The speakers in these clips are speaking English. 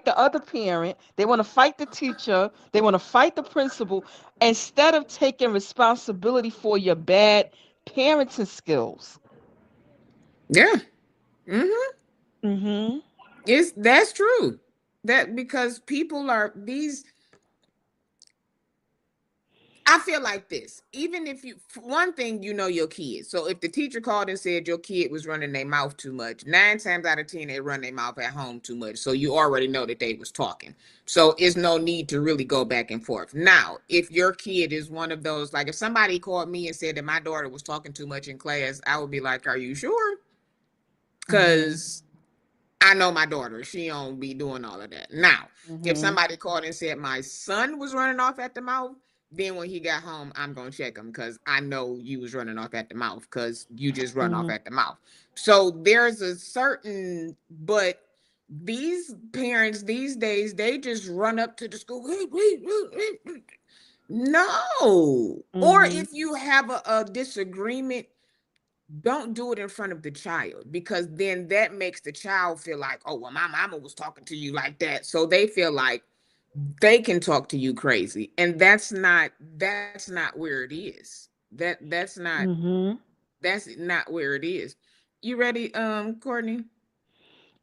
the other parent. They want to fight the teacher. They want to fight the principal instead of taking responsibility for your bad parenting skills. Yeah. Mm-hmm. Mhm. That's true. That because people are these I feel like this. Even if you, for one thing, you know your kids. So if the teacher called and said your kid was running their mouth too much, 9 times out of 10 they run their mouth at home too much. So you already know that they was talking. So it's no need to really go back and forth. Now, if your kid is one of those, like if somebody called me and said that my daughter was talking too much in class, I would be like, "Are you sure?" Mhm. Because I know my daughter. She don't be doing all of that. Now, if Mhm. somebody called and said my son was running off at the mouth, then when he got home, I'm gonna check him because I know you was running off at the mouth because you just run off Mhm. at the mouth. So there's a certain, but these parents these days they just run up to the school. No. Or Mhm. if you have a disagreement, don't do it in front of the child because then that makes the child feel like, oh, well, my mama was talking to you like that. So they feel like they can talk to you crazy. And that's not where it is. Mhm. That's not where it is. You ready, Courtney?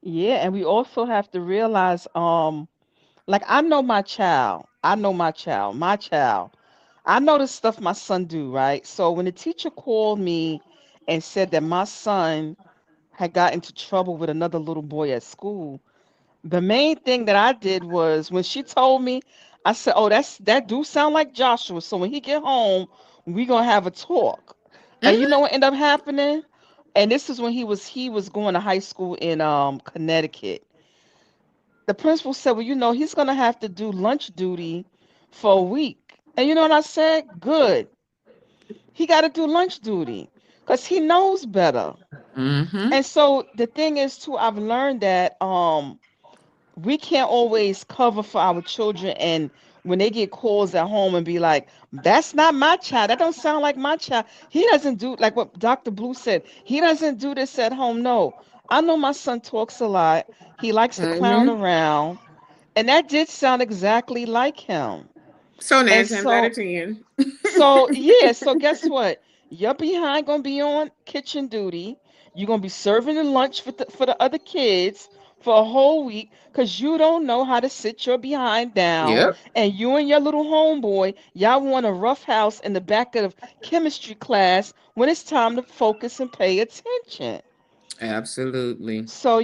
Yeah, and we also have to realize, like I know my child. I know my child. My child. I know the stuff my son do, right? So when the teacher called me and said that my son had got into trouble with another little boy at school, the main thing that I did was when she told me, I said, "Oh, that do sound like Joshua. So when he get home, we gonna have a talk." And you Mhm. know what ended up happening? And this is when he was going to high school in Connecticut. The principal said, "Well, he's gonna have to do lunch duty for a week." And you know what I said? Good. He got to do lunch duty because he knows better. Mhm. And so the thing is too, I've learned that we can't always cover for our children, and when they get calls at home and be like, "That's not my child, that don't sound like my child, he doesn't do," like what Dr. Blue said, "He doesn't do this at home." No, I know my son talks a lot. He likes to clown Mhm. around, and that did sound exactly like him. So And 9 times out of 10. yeah, so guess what? Your behind gonna be on kitchen duty. You're gonna be serving the lunch for the other kids for a whole week because you don't know how to sit your behind down. Yep. And you and your little homeboy, y'all want a rough house in the back of chemistry class when it's time to focus and pay attention. Absolutely. So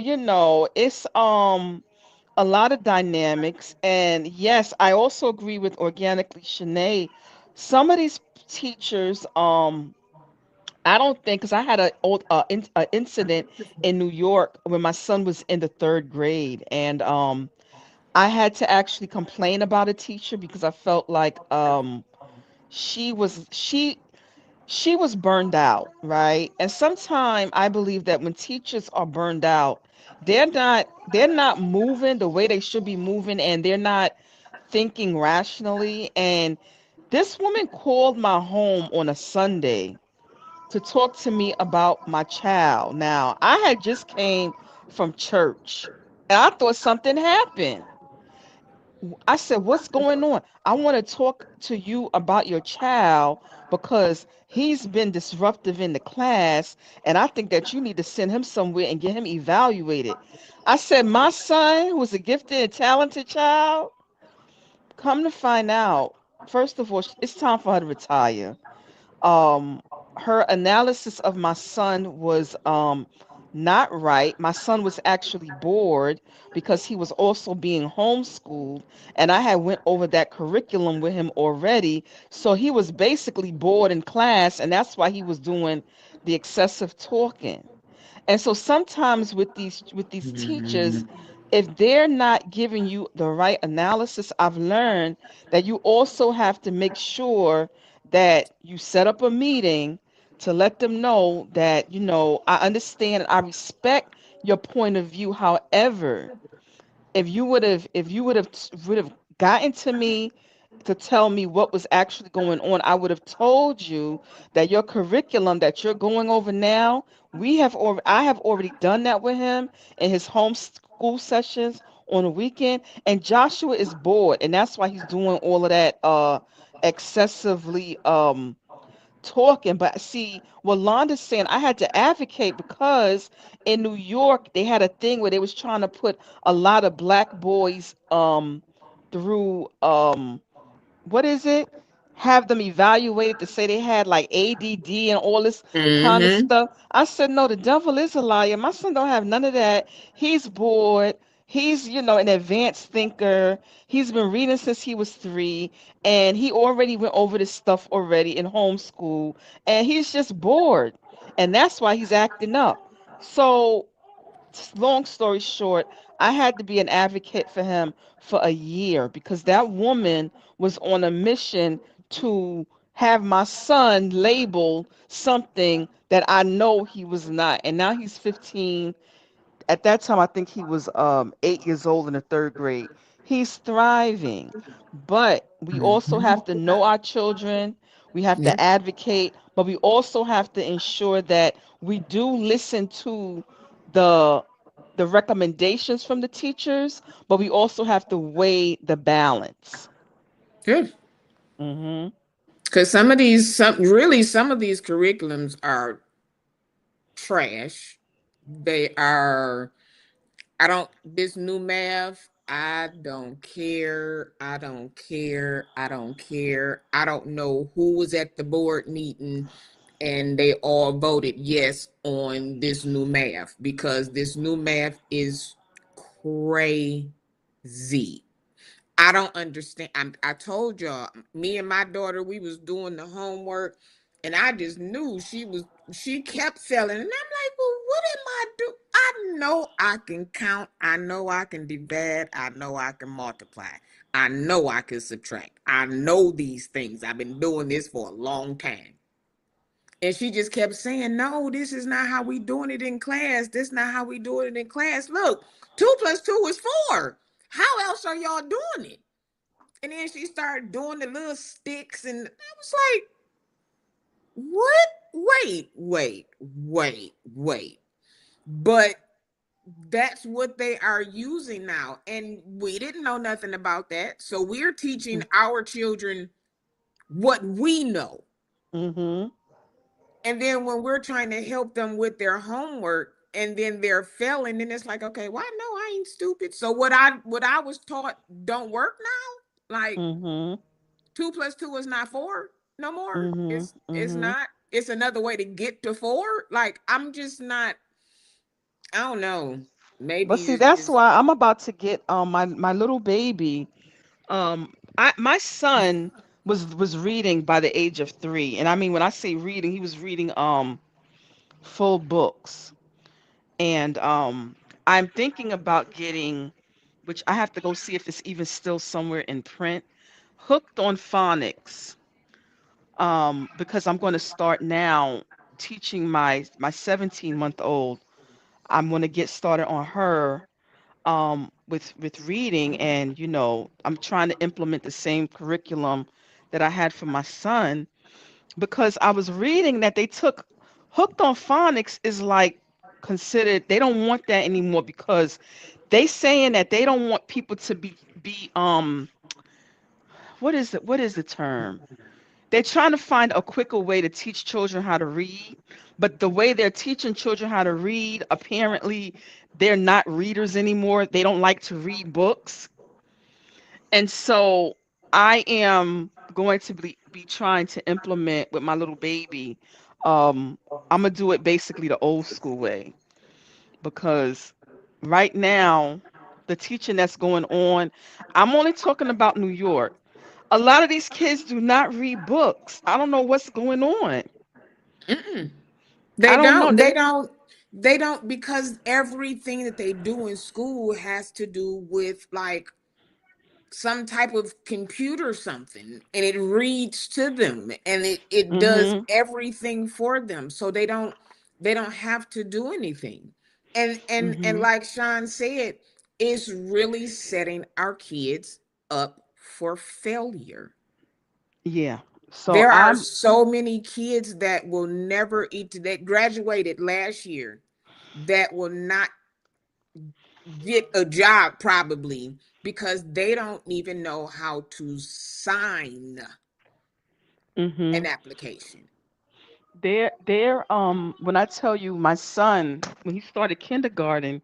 it's a lot of dynamics. And yes, I also agree with organically Shanae. Some of these teachers, I don't think, because I had a incident in New York when my son was in the third grade, and I had to actually complain about a teacher because I felt like she was she she was burned out, right? And sometimes I believe that when teachers are burned out, they're not moving the way they should be moving, and they're not thinking rationally. And this woman called my home on a Sunday to talk to me about my child. Now, I had just came from church and I thought something happened. I said, "What's going on? I want to talk to you about your child because he's been disruptive in the class, and I think that you need to send him somewhere and get him evaluated." I said, "My son, who is a gifted and talented child, come to find out, first of all, it's time for her to retire." um Her analysis of my son was not right. My son was actually bored because he was also being homeschooled, and I had went over that curriculum with him already. So he was basically bored in class, and that's why he was doing the excessive talking. And so sometimes with these teachers, if they're not giving you the right analysis, I've learned that you also have to make sure that you set up a meeting to let them know that, I understand and I respect your point of view. However, if you would have gotten to me to tell me what was actually going on, I would have told you that your curriculum that you're going over now, I have already done that with him in his home school sessions on a weekend, and Joshua is bored, and that's why he's doing all of that excessively talking. But see, what Londa's saying, I had to advocate because in New York they had a thing where they was trying to put a lot of black boys through what is it? Have them evaluated to say they had like ADD and all this kind of Mm-hmm. stuff. I said, no, the devil is a liar. My son don't have none of that. He's bored. He's, an advanced thinker. He's been reading since he was 3, and he already went over this stuff already in homeschool, and he's just bored, and that's why he's acting up. So long story short, I had to be an advocate for him for a year because that woman was on a mission to have my son label something that I know he was not. And now he's 15. At that time I think he was 8 years old in the third grade. He's thriving, but we also Mm-hmm. have to know our children. We have Yeah. to advocate, but we also have to ensure that we do listen to the the recommendations from the teachers, but we also have to weigh the balance. Good. Mhm. Because some of these curriculums are trash. They are, I don't, this new math, I don't care. I don't care. I don't care. I don't know who was at the board meeting and they all voted yes on this new math because this new math is crazy. I don't understand. I told y'all, me and my daughter, we was doing the homework, and I just knew she was. She kept failing, and I'm like, "Well, what am I do? I know I can count. I know I can divide. I know I can multiply. I know I can subtract. I know these things. I've been doing this for a long time." And she just kept saying, "No, this is not how we doing it in class. This is not how we doing it in class. Look, 2 plus 2 is 4. How else are y'all doing it?" And then she started doing the little sticks, and I was like, what? Wait. But that's what they are using now. And we didn't know nothing about that. So we're teaching our children what we know. Mhm. And then when we're trying to help them with their homework and then they're failing, then it's like, okay, well, I know I ain't stupid. So what I was taught don't work now. Like, Mhm. 2 plus 2 is not 4 no more. Mhm. It's Mhm. not. It's another way to get to 4. Like, I'm just not. I don't know. But Maybe see, it's that's just. why I'm about to get my little baby. My son was reading by the age of 3, and I mean when I say reading, he was reading full books. And I'm thinking about getting, which I have to go see if it's even still somewhere in print, Hooked on Phonics, because I'm going to start now teaching my 17-month-old. I'm going to get started on her with reading, and I'm trying to implement the same curriculum that I had for my son, because I was reading that they took Hooked on Phonics is like considered, they don't want that anymore because they saying that they don't want people to be what is the term? They're trying to find a quicker way to teach children how to read, but the way they're teaching children how to read, apparently they're not readers anymore. They don't like to read books. And so I am going to be trying to implement with my little baby. Um, I'm gonna do it basically the old school way because right now the teaching that's going on, I'm only talking about New York. A lot of these kids do not read books. I don't know what's going on. Mm-mm. I They don't know. don't. They They don't. They don't, because everything that they do in school has to do with like some type of computer something, and it reads to them, and it does Mhm. everything for them, so they don't have to do anything. And Mhm. like Sean said, it's really setting our kids up for failure. Yeah. So There are I'm so many kids that will never eat, that graduated last year, that will not get a job probably because they don't even know how to sign an Mhm. application. When I tell you my son, when he started kindergarten,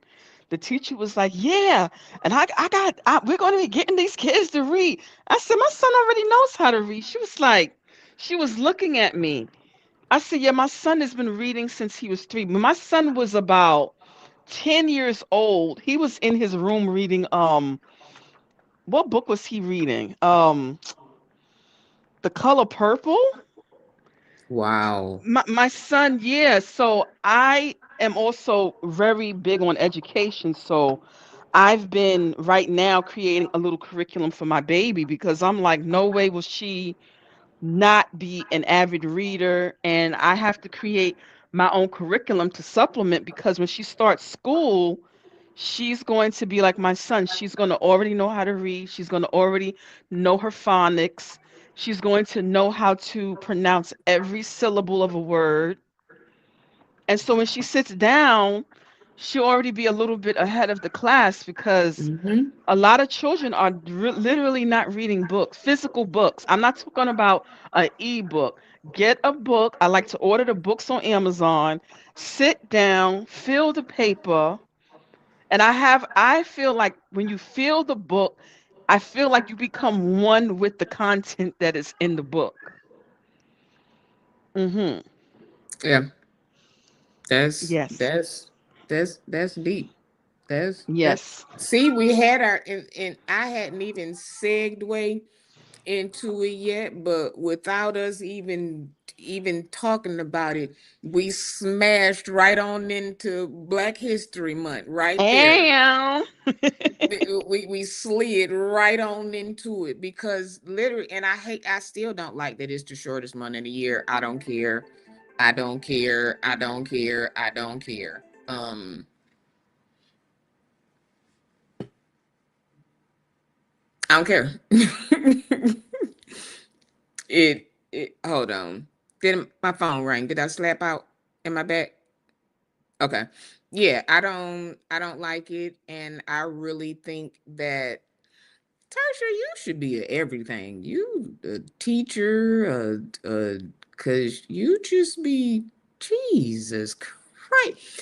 the teacher was like, "Yeah, and we're going to be getting these kids to read." I said, "My son already knows how to read." She was looking at me. I said, "Yeah, my son has been reading since he was 3. When my son was about 10 years old, he was in his room reading, what book was he reading? The Color Purple? Wow. My son, yeah. So I am also very big on education. So I've been right now creating a little curriculum for my baby because I'm like, no way will she not be an avid reader. And I have to create my own curriculum to supplement because when she starts school, she's going to be like my son. She's going to already know how to read. She's going to already know her phonics. She's going to know how to pronounce every syllable of a word. And so when she sits down, she'll already be a little bit ahead of the class because Mm-hmm. a lot of children are literally not reading books, physical books. I'm not talking about an e-book. Get a book. I like to order the books on Amazon, sit down, fill the paper, and I feel like when you feel the book, I feel like you become one with the content that is in the book. Mhm. Yeah, that's Yes. that's that's deep. That's Yes. see, we had our and I hadn't even segued into it yet, but without us even talking about it, we smashed right on into Black History Month right there. And We slid right on into it because literally, and I still don't like that it's the shortest month in the year. I don't care. I don't care. I don't care. I don't care. I don't care. It hold on. Did my phone ring? Did I slap out in my back? Okay. Yeah, I don't like it, and I really think that Tasha, you should be a everything. You a teacher, cause you just be Jesus Christ.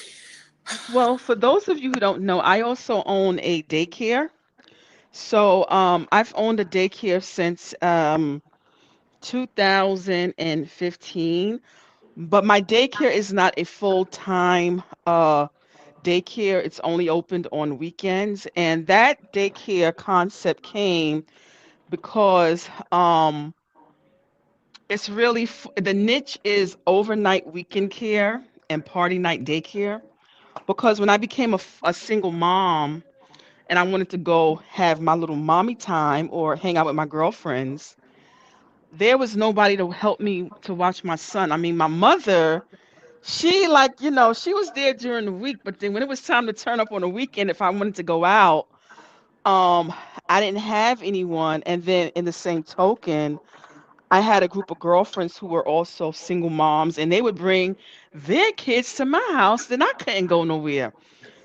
well, for those of you who don't know, I also own a daycare. So I've owned a daycare since 2015, but my daycare is not a full-time daycare. It's only opened on weekends, and that daycare concept came because it's really the niche is overnight weekend care and party night daycare. Because when I became a single mom and I wanted to go have my little mommy time or hang out with my girlfriends, there was nobody to help me to watch my son. I mean, my mother, she like, she was there during the week, but then when it was time to turn up on the weekend, if I wanted to go out, um, I didn't have anyone. And then in the same token, I had a group of girlfriends who were also single moms, and they would bring their kids to my house, then I couldn't go nowhere.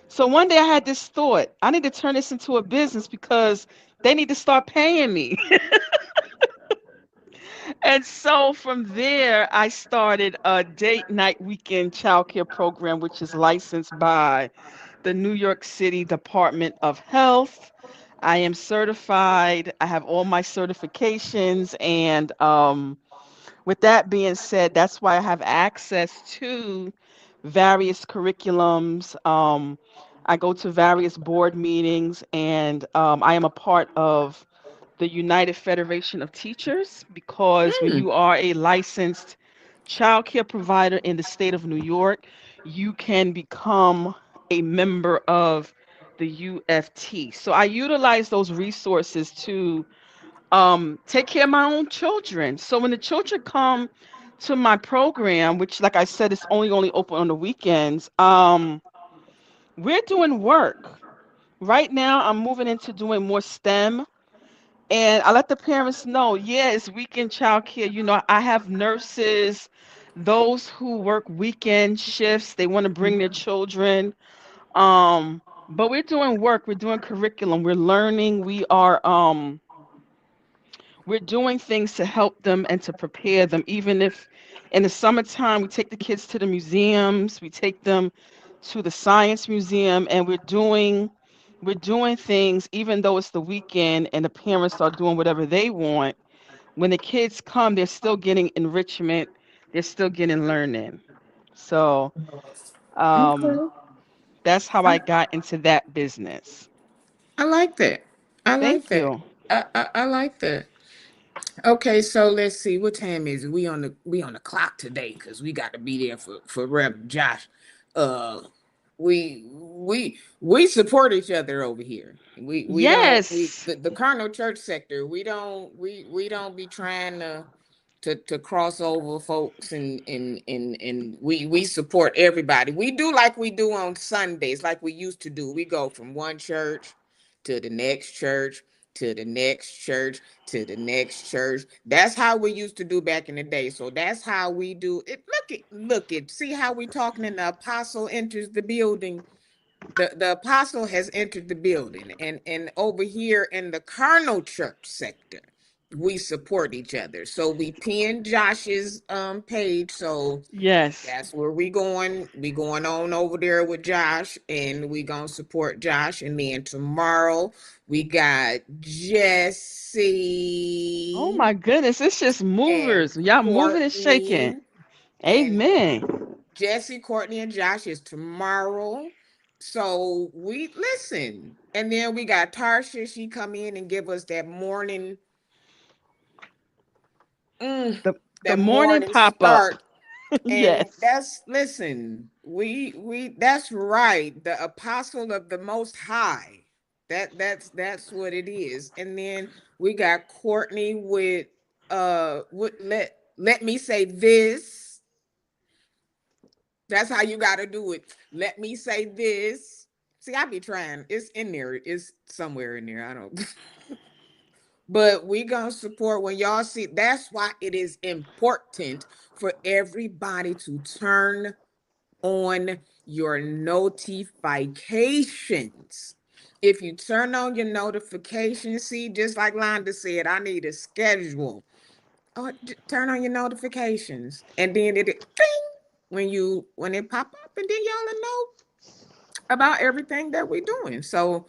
So one day I had this thought, I need to turn this into a business because they need to start paying me. And so from there, I started a date night weekend childcare program, which is licensed by the New York City Department of Health. I am certified. I have all my certifications. And with that being said, that's why I have access to various curriculums. I go to various board meetings, and I am a part of the United Federation of Teachers because when Hmm. you are a licensed child care provider in the state of New York, you can become a member of the UFT. So I utilize those resources to take care of my own children. So when the children come to my program, which, like I said, is only open on the weekends, we're doing work. Right now, I'm moving into doing more STEM. And I let the parents know, yeah, it's weekend childcare. I have nurses, those who work weekend shifts, they want to bring their children. But we're doing work, we're doing curriculum, we're learning, we're doing things to help them and to prepare them. Even if in the summertime we take the kids to the museums, we take them to the science museum, and we're doing things even though it's the weekend and the parents are doing whatever they want. When the kids come, they're still getting enrichment, they're still getting learning. So um Okay. that's how I got into that business. I like that. I like Thank that. you. I like that. Okay, so let's see. What time is it? We on the clock today because we got to be there for Rev Josh. Uh, we support each other over here. We don't we Yes. the Cardinal Church sector. We don't be trying to cross over folks, and we support everybody. We do like we do on Sundays, like we used to do. We go from one church to the next church to the next church to the next church. That's how we used to do back in the day. So that's how we do it. Look at see how we talking, and the apostle enters the building. The apostle has entered the building, and over here in the carnal church sector, we support each other. So we pinned Josh's page. So Yes. that's where we going. We going on over there with Josh, and we gonna support Josh. And then tomorrow we got Oh Jesse my goodness, it's just and movers. Y'all moving and shaking. Courtney, and Amen. Jesse, Courtney, and Josh is tomorrow. So we listen, and then we got Tarsha. She come in and give us that morning, mm, The that morning morning pop up. start. And Yes. that's listen, we that's right, the apostle of the most high. That's what it is. And then we got Courtney with let me say this. That's how you gotta do it. Let me say this. See, I be trying. It's in there. It's somewhere in there. I don't. But we gonna support when y'all see. That's why it is important for everybody to turn on your notifications. If you turn on your notifications, see, just like Londa said, I need a schedule. Oh, turn on your notifications, and then it ding, when it pop up, and then y'all know about everything that we're doing. So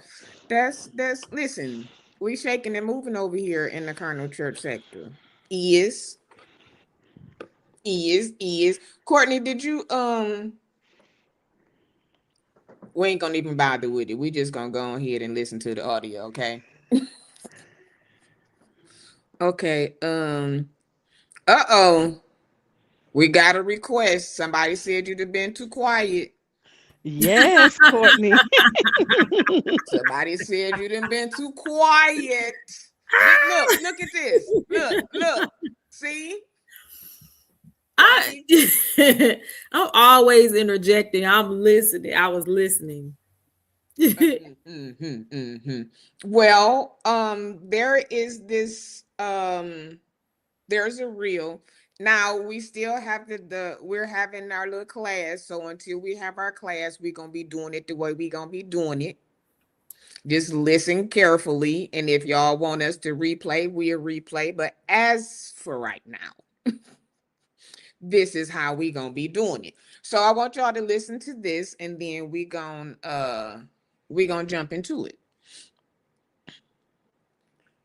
that's listen, we shaking and moving over here in the Carnal Church sector. Is is Courtney? Did you we ain't gonna even bother with it. We just gonna go ahead and listen to the audio, okay? Okay. Uh-oh. We got a request. Somebody said you'd have been too quiet. Yes, Courtney. Somebody said you done been too quiet. Look at this. Look. See? Y'all I see? I'm always interjecting. I'm listening. I was listening. Well, there is this there's a reel. Now we still have the we're having our little class. So until we have our class, we're gonna be doing it the way we gonna be doing it. Just listen carefully. And if y'all want us to replay, we'll replay. But as for right now, this is how we gonna be doing it. So I want y'all to listen to this, and then we gonna jump into it.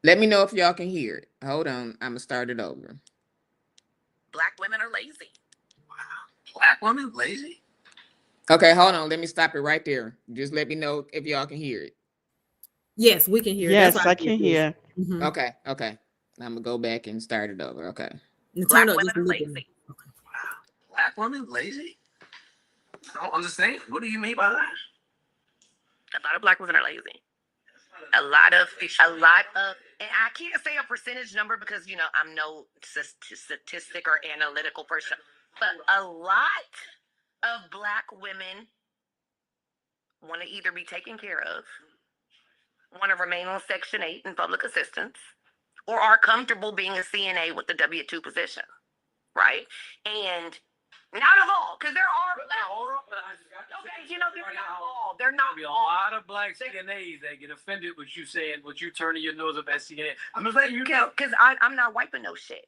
Let me know if y'all can hear it. Hold on, I'm gonna start it over. Black women are lazy. Wow. Black women lazy? Okay, hold on. Let me stop it right there. Just let me know if y'all can hear it. Yes, we can hear. That's why Yes, I I did can this. hear. Okay. I'm gonna go back and start it over. Okay. And turn Black up women just a are little bit. lazy. Wow. Black women lazy? I don't understand. What do you mean by that? A lot of black women are lazy. A lot of, and I can't say a percentage number because I'm no statistic or analytical person, but a lot of black women want to either be taken care of, want to remain on Section 8 in public assistance, or are comfortable being a CNA with the W-2 position, right? And Not all, because there are black. Okay, they're not all. They're not Be a all. lot of black CNAs that get offended with you saying, what you turning your nose up at CNA. I'm just letting you know. Because I'm not wiping no shit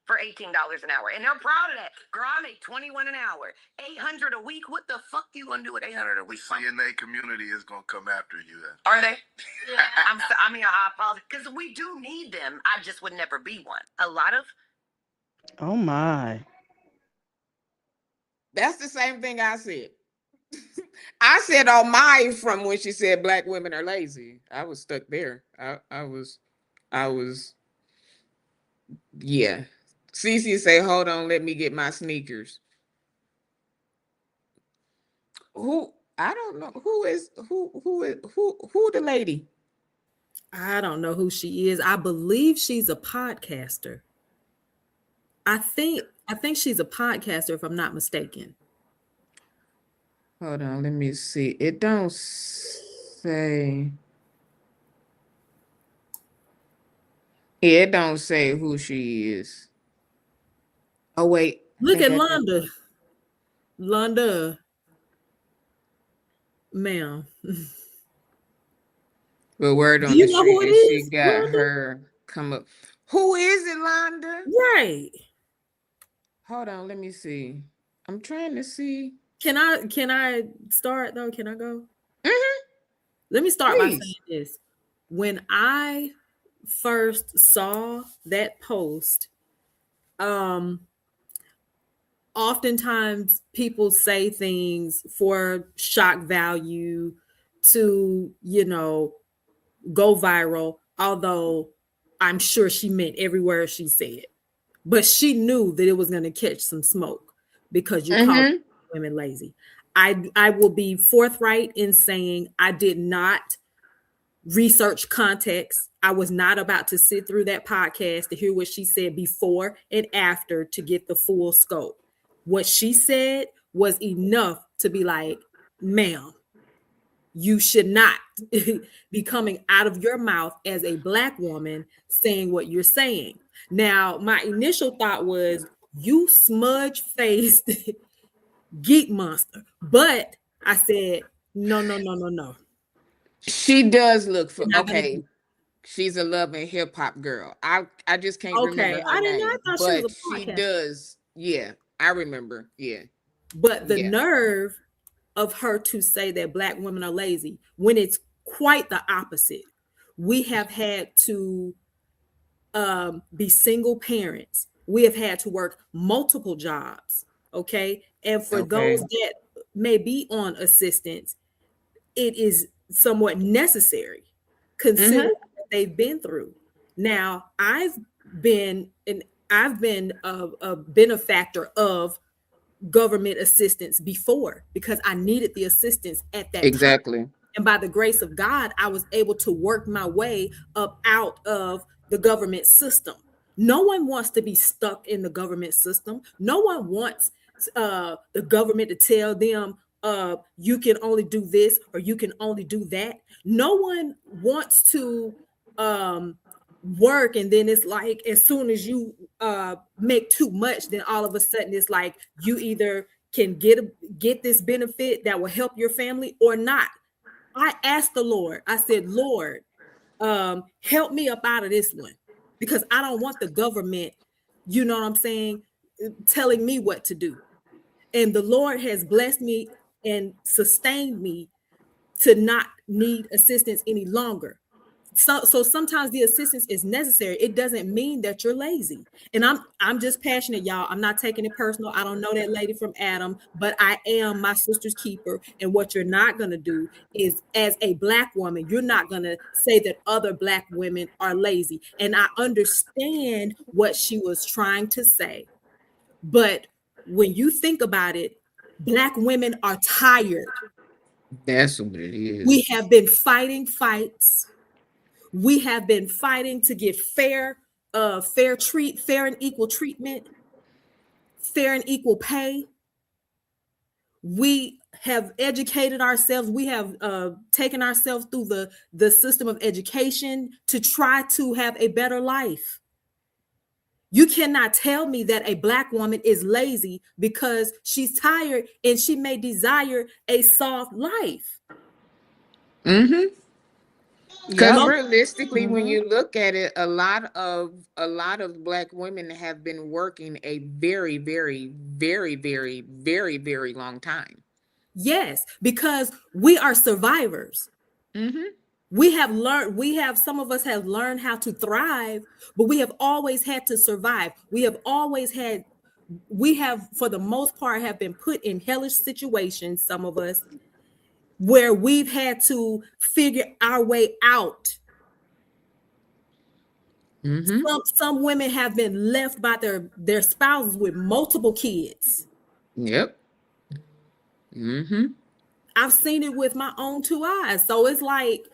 for $18 an hour, and they're proud of that. Girl, I make 21 an hour, 800 a week. What the fuck you gonna do with 800 a week? CNA community is gonna come after you. Then. Are they? Yeah. I apologize because we do need them. I just would never be one. A lot of. Oh my. That's the same thing I said. I said on my from when she said black women are lazy. I was stuck there. I was, yeah. Cece say, hold on, let me get my sneakers. Who I don't know who the lady. I don't know who she is. I believe she's a podcaster. I think she's a podcaster, if I'm not mistaken. Hold on, let me see. It don't say. Yeah, it don't say who she is. Oh wait. Look at Londa. Londa. Ma'am. But word on Do you the know who street it is she is, got Londa? her come up. Who is it, Londa? Right. Hold on, let me see. I'm trying to see. Can I start though? Can I go? Mm-hmm. Let me start by Please. saying this. When I first saw that post, oftentimes people say things for shock value to, go viral, although I'm sure she meant every word she said. But she knew that it was going to catch some smoke because you call women lazy. I will be forthright in saying I did not research context. I was not about to sit through that podcast to hear what she said before and after to get the full scope. What she said was enough to be like, ma'am, you should not be coming out of your mouth as a black woman saying what you're saying. Now, my initial thought was, you smudge faced geek monster. But I said, no. She does look for okay. She's a love and hip hop girl. I just can't remember her name. I thought but she was a she podcaster. does. Yeah, I remember. Yeah. But the nerve of her to say that black women are lazy when it's quite the opposite. We have had to be single parents. We have had to work multiple jobs. Okay. And for those that may be on assistance, it is somewhat necessary considering what they've been through. Now, I've been a benefactor of government assistance before because I needed the assistance at that time. And by the grace of God, I was able to work my way up out of the government system. No one wants to be stuck in the government system. No one wants the government to tell them you can only do this or you can only do that. No one wants to work and then it's like as soon as you make too much, then all of a sudden it's like you either can get this benefit that will help your family or not. I asked the Lord, I said, Lord, help me up out of this one because I don't want the government, you know what I'm saying, telling me what to do. And the Lord has blessed me and sustained me to not need assistance any longer. So sometimes the assistance is necessary. It doesn't mean that you're lazy. And I'm just passionate, y'all. I'm not taking it personal. I don't know that lady from Adam, but I am my sister's keeper. And what you're not going to do is, as a black woman, you're not going to say that other black women are lazy. And I understand what she was trying to say. But when you think about it, black women are tired. That's what it is. We have been fighting fights. We have been fighting to get fair and equal treatment, fair and equal pay. We have educated ourselves. We have taken ourselves through the system of education to try to have a better life. You cannot tell me that a Black woman is lazy because she's tired and she may desire a soft life. Mm-hmm. Because Yep. Most, realistically, when Hmm. you look at it, a lot of Black women have been working a very, very, very, very, very, very long time. yes, because we are survivors. Mm-hmm. Some of us have learned how to thrive, but we have always had to survive. We have, for the most part, have been put in hellish situations, some of us, where we've had to figure our way out. Mm-hmm. Some women have been left by their spouses with multiple kids. Yep. Mm-hmm. I've seen it with my own two eyes. So it's like,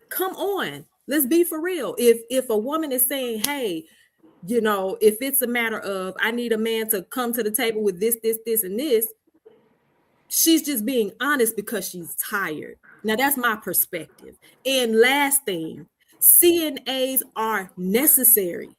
come on, let's be for real. If a woman is saying, hey, if it's a matter of I need a man to come to the table with this, and this, she's just being honest because she's tired. Now that's my perspective. And last thing, CNAs are necessary.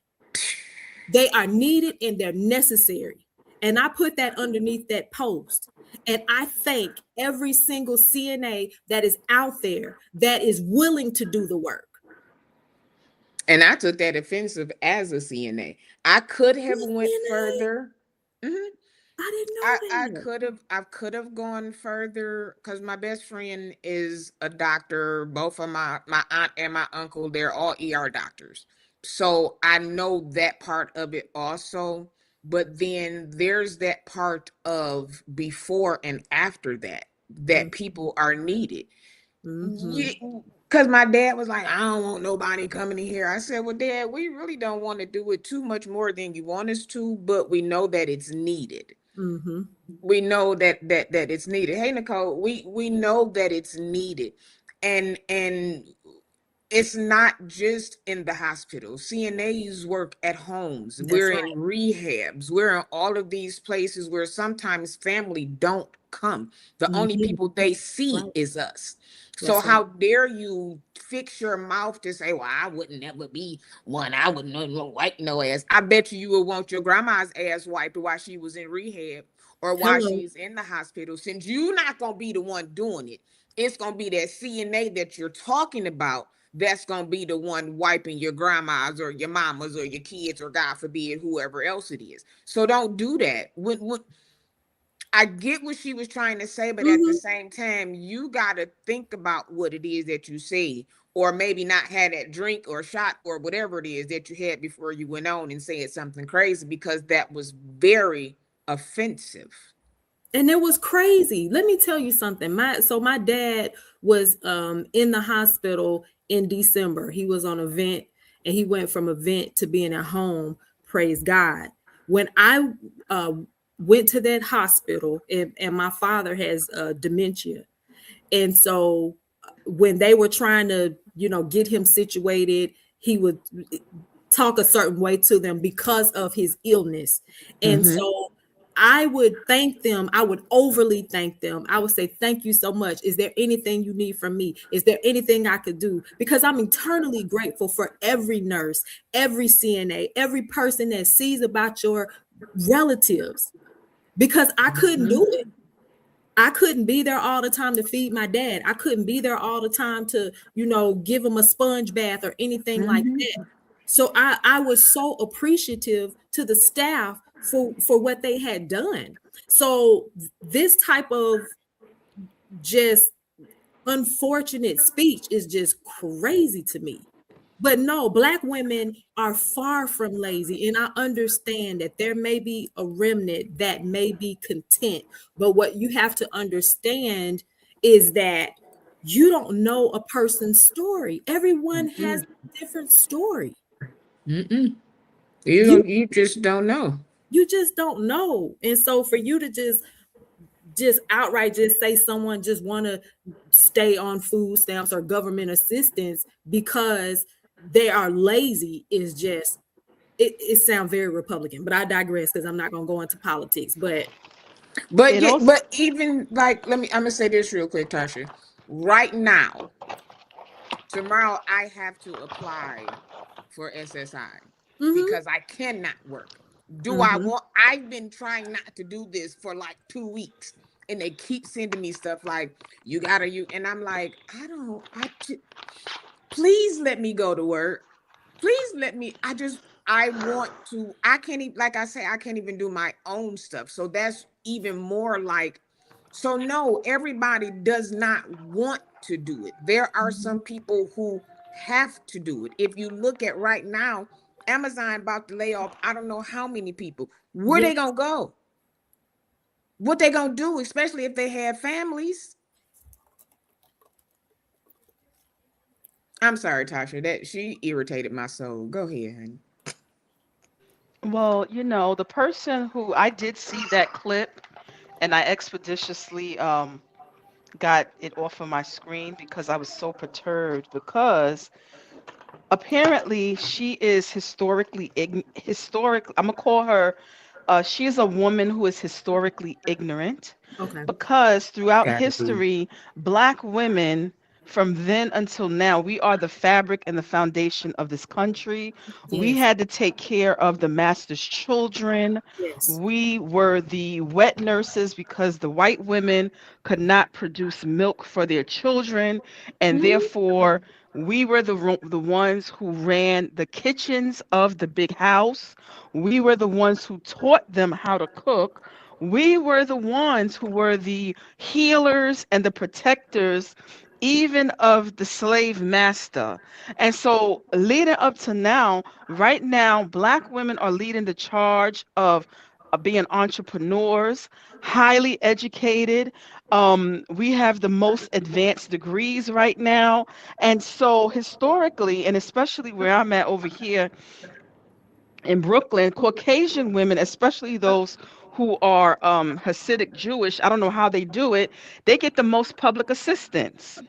They are needed and they're necessary. And I put that underneath that post. And I thank every single CNA that is out there that is willing to do the work. And I took that offensive as a CNA. I could have went CNA? further. Mhm. I didn't I know that. could have gone further because my best friend is a doctor. Both of my aunt and my uncle, they're all ER doctors. So I know that part of it also. But then there's that part of before and after that people are needed. Mm-hmm. Because my dad was like, I don't want nobody coming in here. I said, well, Dad, we really don't want to do it too much more than you want us to, but we know that it's needed. Mm-hmm. We know that it's needed. Hey, Nicole, we know that it's needed. And it's not just in the hospital. CNAs work at homes. We're That's in right. rehabs. We're in all of these places where sometimes family don't come. The only Mm-hmm. people they see Right. is us. So That's right. how dare you fix your mouth to say, well, I wouldn't never be one. I wouldn't wipe no ass. I bet you would want your grandma's ass wiped while she was in rehab or while Hello. she's in the hospital. Since you're not going to be the one doing it, it's going to be that CNA that you're talking about that's gonna be the one wiping your grandmas or your mamas or your kids or God forbid whoever else it is. So don't do that. When I get what she was trying to say, but at the Mm-hmm. same time, you gotta think about what it is that you say, or maybe not had that drink or shot or whatever it is that you had before you went on and said something crazy because that was very offensive. And it was crazy. Let me tell you something. My dad was in the hospital in December. He was on a vent and he went from a vent to being at home. Praise God. When I went to that hospital, and my father has dementia, and so when they were trying to get him situated, he would talk a certain way to them because of his illness. And Mm-hmm. so I would thank them. I would overly thank them. I would say, thank you so much. Is there anything you need from me? Is there anything I could do? Because I'm eternally grateful for every nurse, every CNA, every person that sees about your relatives, because I couldn't Mm-hmm. do it. I couldn't be there all the time to feed my dad. I couldn't be there all the time to, give him a sponge bath or anything like that. Mm-hmm. So I was so appreciative to the staff for what they had done. So this type of just unfortunate speech is just crazy to me. But no, Black women are far from lazy. And I understand that there may be a remnant that may be content. But what you have to understand is that you don't know a person's story. Everyone has Mm-mm. a different story. Mm-mm. You You just don't know. you just don't know. And so for you to just outright just say someone just want to stay on food stamps or government assistance because they are lazy is just it sounds very Republican, but I digress because I'm not going to go into politics. But But It yeah, also. but even like I'm gonna say this real quick, Tasha. Right now, tomorrow I have to apply for SSI mhm, because I cannot work. Do I want? I've been trying not to do this for like 2 weeks, and they keep sending me stuff like you gotta you, and I'm like, I don't. Please let me go to work. Please let me. I want to. I can't even, like I say, I can't even do my own stuff. So that's even more like, so no, everybody does not want to do it. There are some people who have to do it. If you look at right now, Amazon about to lay off, I don't know how many people. Where Yeah. they gonna go? What they gonna do, especially if they have families? I'm sorry, Tasha. That she irritated my soul. Go ahead, honey. Well, the person who I did see that clip, and I expeditiously got it off of my screen because I was so perturbed because apparently she is historic. I'm gonna call her. She's a woman who is historically ignorant Okay. because throughout Gotta be. history, black women from then until now, we are the fabric and the foundation of this country. We Yes. had to take care of the master's children. Yes. We were the wet nurses because the white women could not produce milk for their children, and Mhm. therefore we were the ones who ran the kitchens of the big house. We were the ones who taught them how to cook. We were the ones who were the healers and the protectors, even of the slave master. And so, leading up to now, right now, black women are leading the charge of being entrepreneurs, highly educated. We have the most advanced degrees right now. And so, historically, and especially where I'm at over here in Brooklyn, Caucasian women, especially those who are Hasidic Jewish, I don't know how they do it, they get the most public assistance.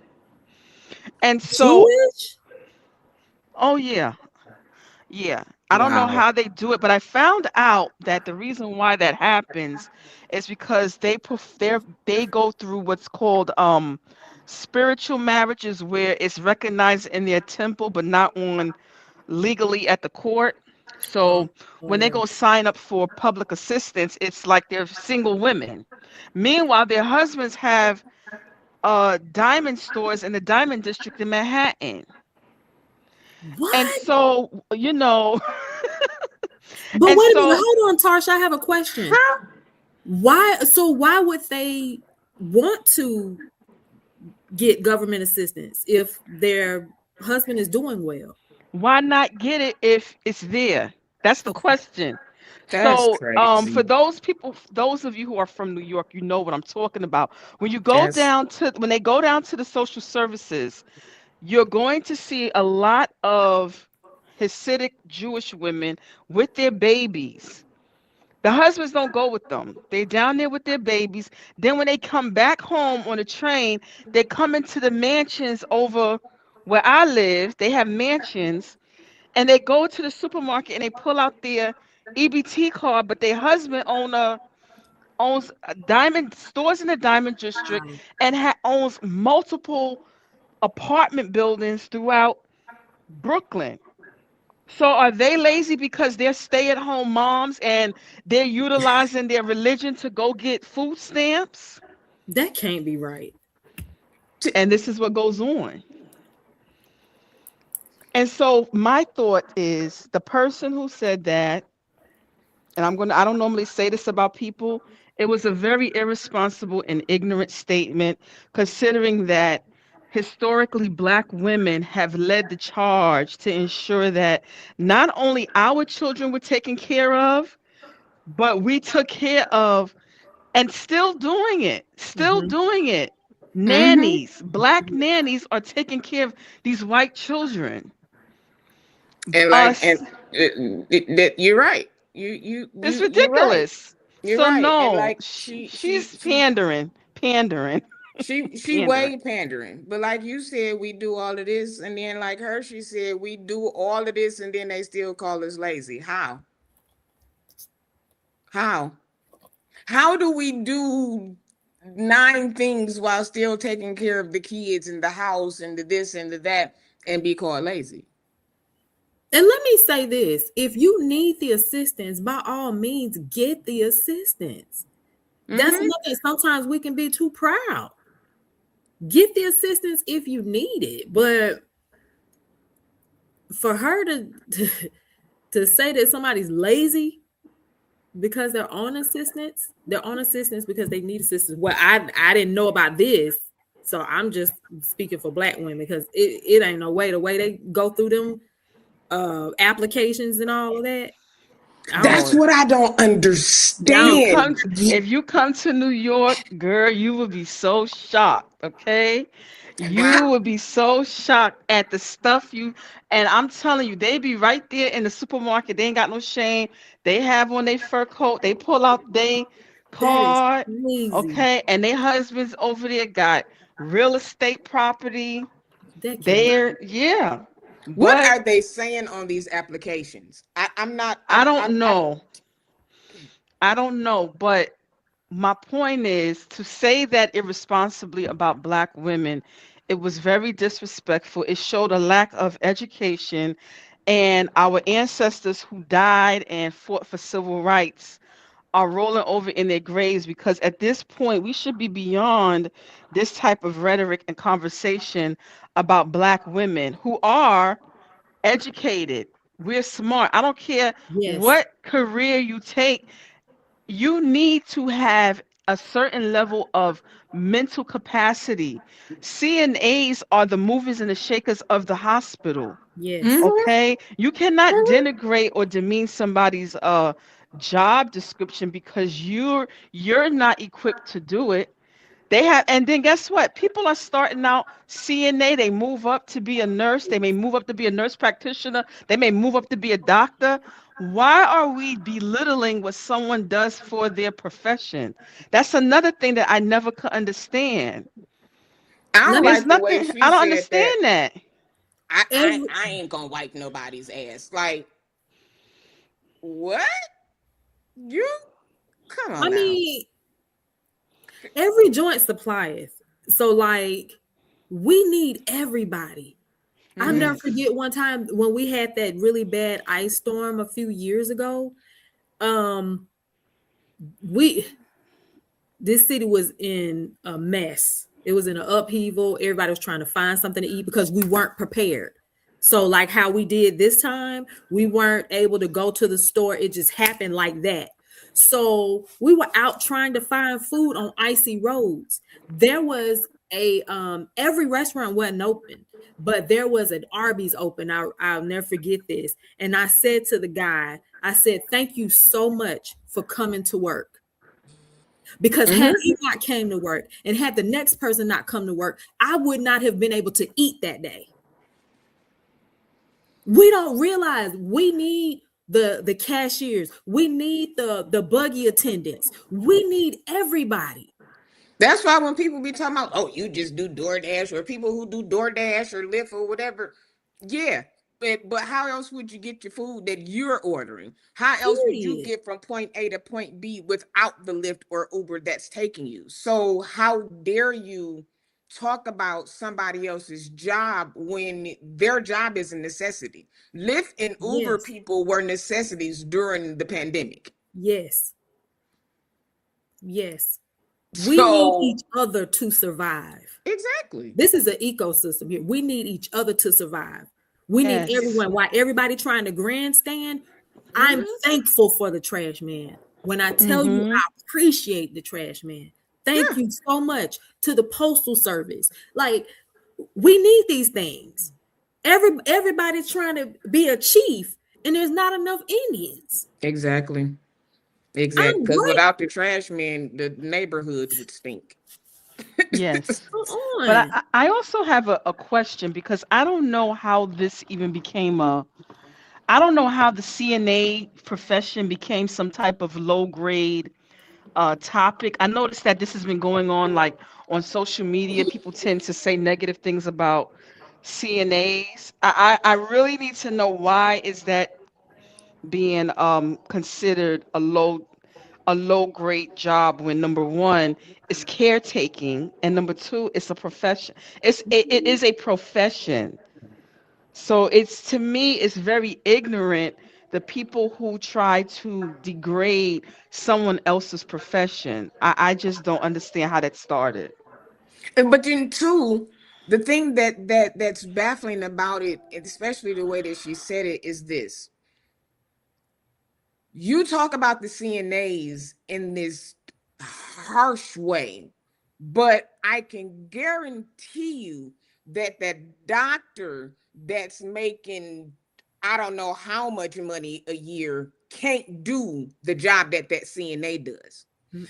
And so, Jewish? oh yeah, yeah. I don't know Wow. how they do it, but I found out that the reason why that happens is because they go through what's called spiritual marriages where it's recognized in their temple but not on legally at the court. Oh, So when they oh. go sign up for public assistance, it's like they're single women. Meanwhile, their husbands have diamond stores in the diamond district in Manhattan. And What? so, But and wait a minute, so hold on, Tarsha. I have a question. Why? So why would they want to get government assistance if their husband is doing well? why not get it if it's there? That's the Okay. question. That's So, for crazy. those people, those of you who are from New York, you know what I'm talking about. That's When they go down to the social services, you're going to see a lot of Hasidic Jewish women with their babies. The husbands don't go with them. They're down there with their babies. Then when they come back home on the train, they come into the mansions over where I live. They have mansions and they go to the supermarket and they pull out their EBT card, but their husband owns a diamond stores in the diamond district Wow. and owns multiple apartment buildings throughout Brooklyn. So are they lazy because they're stay-at-home moms and they're utilizing their religion to go get food stamps? That can't be right. And this is what goes on. And so my thought is the person who said that, and I don't normally say this about people, it was a very irresponsible and ignorant statement considering that historically black women have led the charge to ensure that not only our children were taken care of, but we took care of and still Hmm. doing it. mm-hmm. Nannies, black nannies are taking care of these white children. And like Us, you're right. it's You're right. ridiculous. You're So right. And no, like she's pandering, she pandering. way pandering. But like you said, we do all of this, and then like her, she said we do all of this, and then they still call us lazy. How? How? How do we do 9 things while still taking care of the kids and the house and the this and the that and be called lazy? And let me say this, if you need the assistance, by all means, get the assistance. That's Mm-hmm. another thing. Sometimes we can be too proud. Get the assistance if you need it. But for her to say that somebody's lazy because they're on assistance because they need assistance. Well, I didn't know about this. So I'm just speaking for black women because it ain't no way the way they go through them applications and all of that. I don't That's Oh, what I don't understand. if you come to New York, girl, you will be so shocked, okay? Wow. You would be so shocked at the stuff you, and I'm telling you, they be right there in the supermarket. They ain't got no shame. They have on their fur coat. They pull out their that is card, crazy. okay? And their husbands over there got real estate property. That cannot. There, yeah. What But are they saying on these applications? I'm not. I don't know. I don't know. But my point is to say that irresponsibly about black women, it was very disrespectful. It showed a lack of education, and our ancestors who died and fought for civil rights are rolling over in their graves because at this point we should be beyond this type of rhetoric and conversation about black women who are educated. We're smart. I don't care Yes. what career you take, you need to have a certain level of mental capacity. CNAs are the movers and the shakers of the hospital. Yes. Mm-hmm. Okay? You cannot Mm-hmm. denigrate or demean somebody's job description because you're not equipped to do it. They have, and then guess what? People are starting out CNA. They move up to be a nurse. They may move up to be a nurse practitioner. They may move up to be a doctor. Why are we belittling what someone does for their profession? That's another thing that I never could understand. I Let don't me There's like the way nothing, she I don't said that. understand that. every I ain't gonna wipe nobody's ass. Like what? You come I on now. mean, every joint supplieth. So like we need everybody. I'll Mm-hmm. never Yes. forget one time when we had that really bad ice storm a few years ago. Um, we this city was in a mess. It was in an upheaval. Everybody was trying to find something to eat because we weren't prepared. So, like how we did this time, we weren't able to go to the store. It just happened like that. So we were out trying to find food on icy roads. There was a every restaurant wasn't open, but there was an Arby's open. I'll never forget this. And I said to the guy, I said, "Thank you so much for coming to work." Because had Mm-hmm. he not came to work and had the next person not come to work, I would not have been able to eat that day. We don't realize we need the cashiers, we need the buggy attendants, we need everybody. That's why when people be talking about, oh, you just do DoorDash, or people who do DoorDash or Lyft or whatever, yeah. But how else would you get your food that you're ordering? How else would you Period. get from point A to point B without the Lyft or Uber that's taking you? So how dare you talk about somebody else's job when their job is a necessity? Lyft and Uber Yes. people were necessities during the pandemic. Yes. Yes. We need So each other to survive. exactly. This is an ecosystem here. We need each other to survive. We need Yes. everyone. While everybody trying to grandstand, I'm Mm-hmm. thankful for the trash man. When I tell you Mm-hmm. I appreciate the trash man, thank Yeah. you so much to the postal service. Like we need these things. Everybody's trying to be a chief, and there's not enough Indians. Exactly. Exactly. I'm Because without grateful. the trash man, the neighborhoods would stink. Yes. Come But on. I also have a question because I don't know how this even became a, I don't know how the CNA profession became some type of low grade topic. I noticed that this has been going on like on social media. People tend to say negative things about CNAs. I really need to know why is that being considered a low grade job when number one is caretaking and number two it's a profession. It is a profession. So it's, to me, it's very ignorant, the people who try to degrade someone else's profession. I just don't understand how that started. But then too, the thing that's baffling about it, especially the way that she said it, is this. You talk about the CNAs in this harsh way, but I can guarantee you that that doctor that's making, I don't know how much money a year, can't do the job that that CNA does.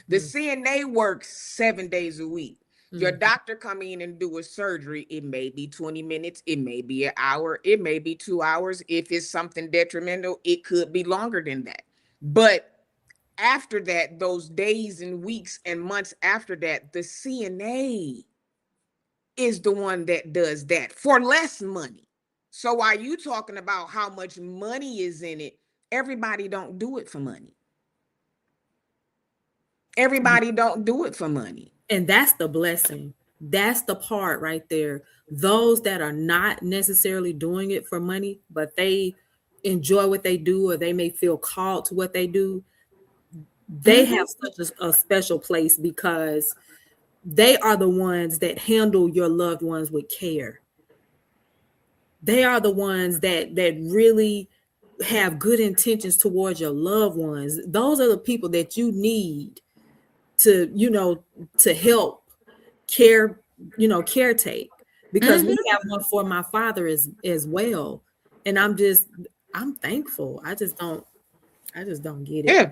The Mm-mm. CNA works 7 days a week. Your Mm. doctor come in and do a surgery. It may be 20 minutes. It may be an hour. It may be 2 hours. If it's something detrimental, it could be longer than that. But after that, those days and weeks and months after that, the CNA is the one that does that for less money. So while you talking about how much money is in it, everybody don't do it for money. Everybody don't do it for money. And that's the blessing. That's the part right there. Those that are not necessarily doing it for money, but they enjoy what they do, or they may feel called to what they do, they Mm-hmm. have such a special place, because they are the ones that handle your loved ones with care. They are the ones that really have good intentions towards your loved ones. Those are the people that you need to, to help care, caretake, because we Mm-hmm. have one for my father as well. And I'm thankful. I just don't get it. Yeah.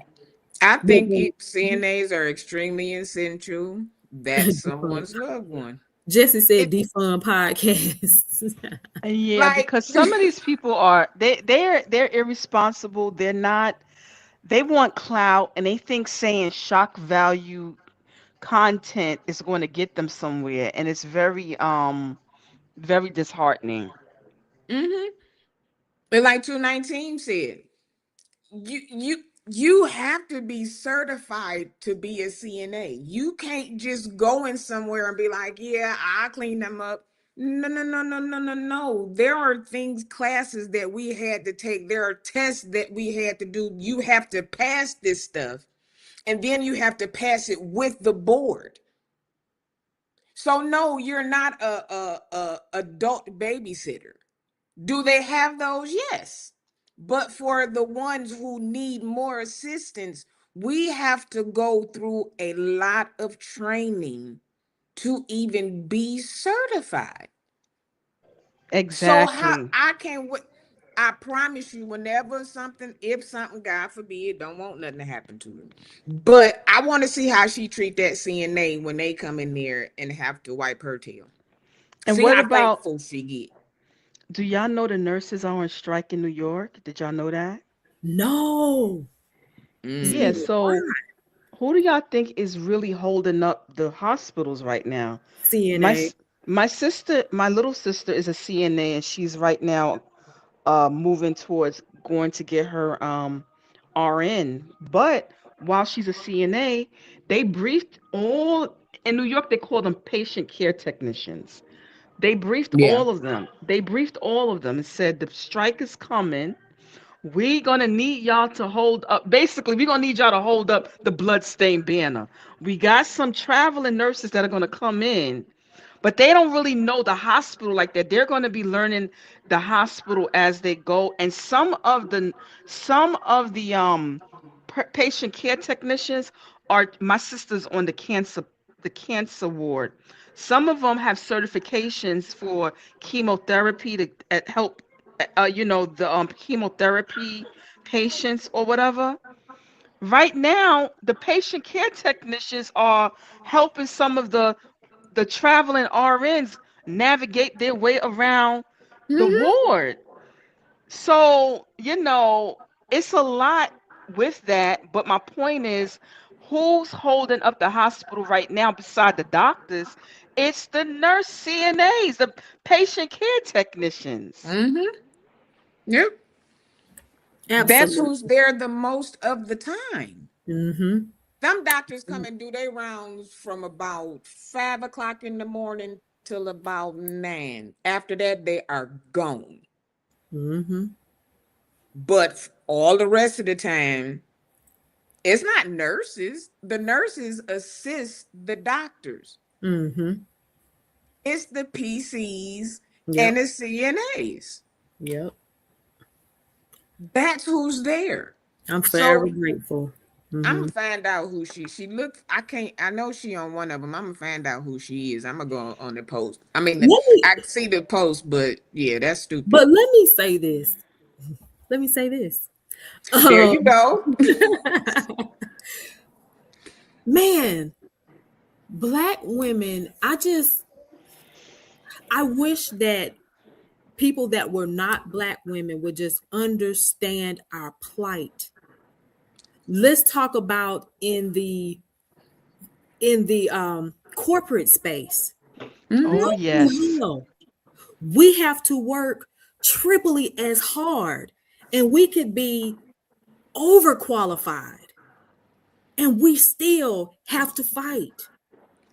I But think when CNAs are extremely essential. That's someone's loved one. Jesse said It defund podcasts. Yeah, like because some of these people are, they're irresponsible. They're not, they want clout, and they think saying shock value content is going to get them somewhere, and it's very disheartening. mm-hmm. Like 219 said, you have to be certified to be a CNA. You can't just go in somewhere and be like, yeah, I clean them up. No, no, no, no, no, no, no. There are things, classes that we had to take. There are tests that we had to do. You have to pass this stuff, and then you have to pass it with the board. So no, you're not a adult babysitter. Do they have those? Yes. But for the ones who need more assistance, we have to go through a lot of training to even be certified. So how Exactly. I can't wait. I promise you, whenever something, if something, God forbid, don't want nothing to happen to her. But I want to see how she treat that CNA when they come in there and have to wipe her tail. And See what how about, thankful she get. do y'all know the nurses are on strike in New York? Did y'all know that? No. Yeah, Mm-hmm. Why? so who do y'all think is really holding up the hospitals right now? My CNA. s- my sister, my little sister is a CNA, and she's right now moving towards going to get her RN. But while she's a CNA, they briefed all, in New York they call them patient care technicians. They briefed Yeah. all of them. They briefed all of them and said the strike is coming. We gonna need y'all to hold up. Basically, we gonna need y'all to hold up the bloodstained banner. We got some traveling nurses that are gonna come in, but they don't really know the hospital like that. They're going to be learning the hospital as they go, and some of the patient care technicians are, my sisters on the cancer ward. Some of them have certifications for chemotherapy to help, the chemotherapy patients or whatever. Right now, the patient care technicians are helping some of the traveling RNs navigate their way around the Mm-hmm. ward. So, it's a lot with that. But my point is, who's holding up the hospital right now beside the doctors? It's the nurse CNAs, the patient care technicians. Mm-hmm. Yep. That's who's Absolutely. there the most of the time. Mm-hmm. Some doctors come and do their rounds from about 5 o'clock in the morning till about 9. After that, they are gone. Mm-hmm. But all the rest of the time, it's not nurses. The nurses assist the doctors. Mm-hmm. It's the PCs and Yep. the CNAs. Yep. That's who's there. I'm forever So grateful. I'm Mm-hmm. gonna find out who she looks. I can't. I know she on one of them. I'm gonna find out who she is. I'm gonna go on the post. I mean, Let me, I see the post, but yeah, that's stupid. but let me say this. Let me say this. There you Um, go. man, black women, I wish that people that were not black women would just understand our plight. Let's talk about in the corporate space. Hmm. Oh, What the yes. hell? We have to work triply as hard, and we could be overqualified, and we still have to fight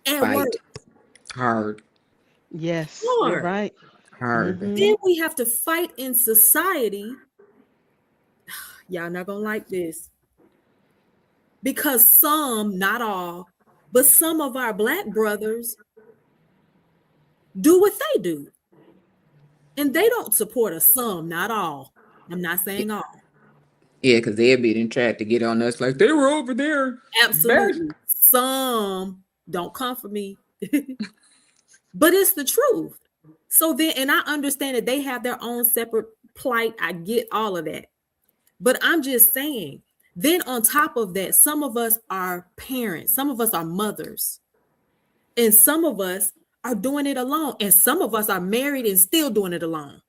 at work Fight hard, Yes, you're hard. right. hard. Mm-hmm. Then we have to fight in society. Y'all not gonna like this because some, not all, but some of our black brothers do what they do, and they don't support us. Some, not all. I'm not saying all. Yeah, because they'll be then tried to get on us like they were over there. There's Absolutely. Some don't come for me, but it's the truth. So then, and I understand that they have their own separate plight. I get all of that. But I'm just saying, then on top of that, some of us are parents, some of us are mothers, and some of us are doing it alone, and some of us are married and still doing it alone.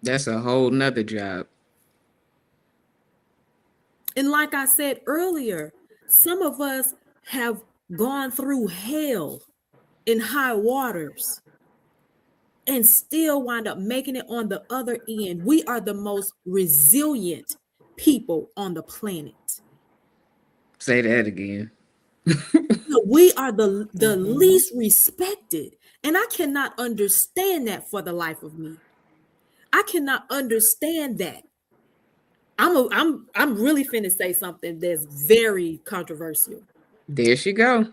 that's a whole nother job. And like I said earlier, some of us have gone through hell in high waters and still wind up making it on the other end. We are the most resilient people on the planet. Say that again. We are the Mm-hmm. least respected, and I cannot understand that for the life of me. I cannot understand that. I'm really finna say something that's very controversial. There she go.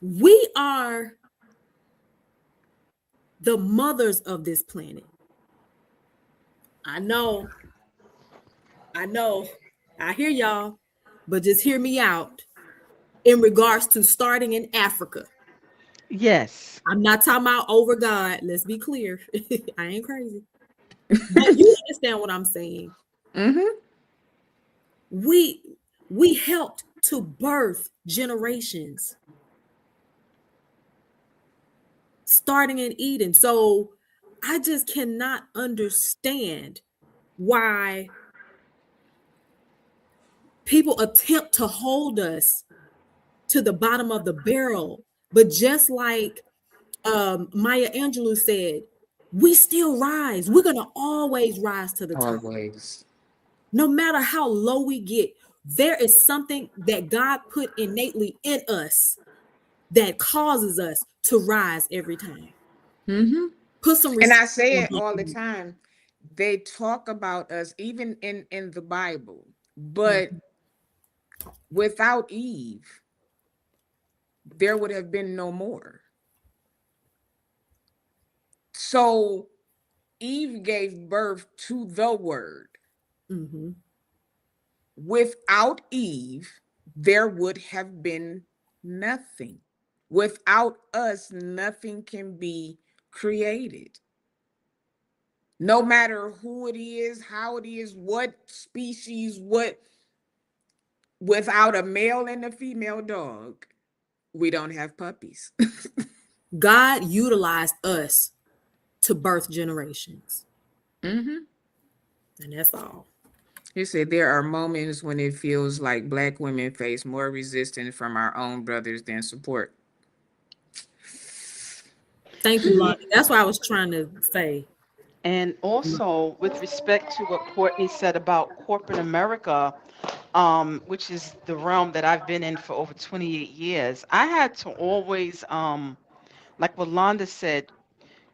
We are the mothers of this planet. I know, I know, I hear y'all, but just hear me out in regards to starting in Africa. Yes. I'm not talking about over God. Let's be clear. I ain't crazy. But you understand what I'm saying. Mm-hmm. We we helped to birth generations starting in Eden. So I just cannot understand why people attempt to hold us to the bottom of the barrel. But just like Maya Angelou said, we still rise. We're gonna always rise to the top. Always. No matter how low we get, there is something that God put innately in us that causes us to rise every time. Mm-hmm. Put some And respect I say on it both all of the you. time. They talk about us even in the Bible, but Mhm. without Eve, there would have been no more. So Eve gave birth to the word. Mhm. Without Eve, there would have been nothing. Without us, nothing can be created. No matter who it is, how it is, what species, what, without a male and a female dog, we don't have puppies. God utilized us to birth generations, Hmm. and that's all. He said there are moments when it feels like Black women face more resistance from our own brothers than support. Thank you, Yeah. Lonnie. That's what I was trying to say. And also, with respect to what Courtney said about corporate America, which is the realm that I've been in for over 28 years, I had to always, like what Londa said,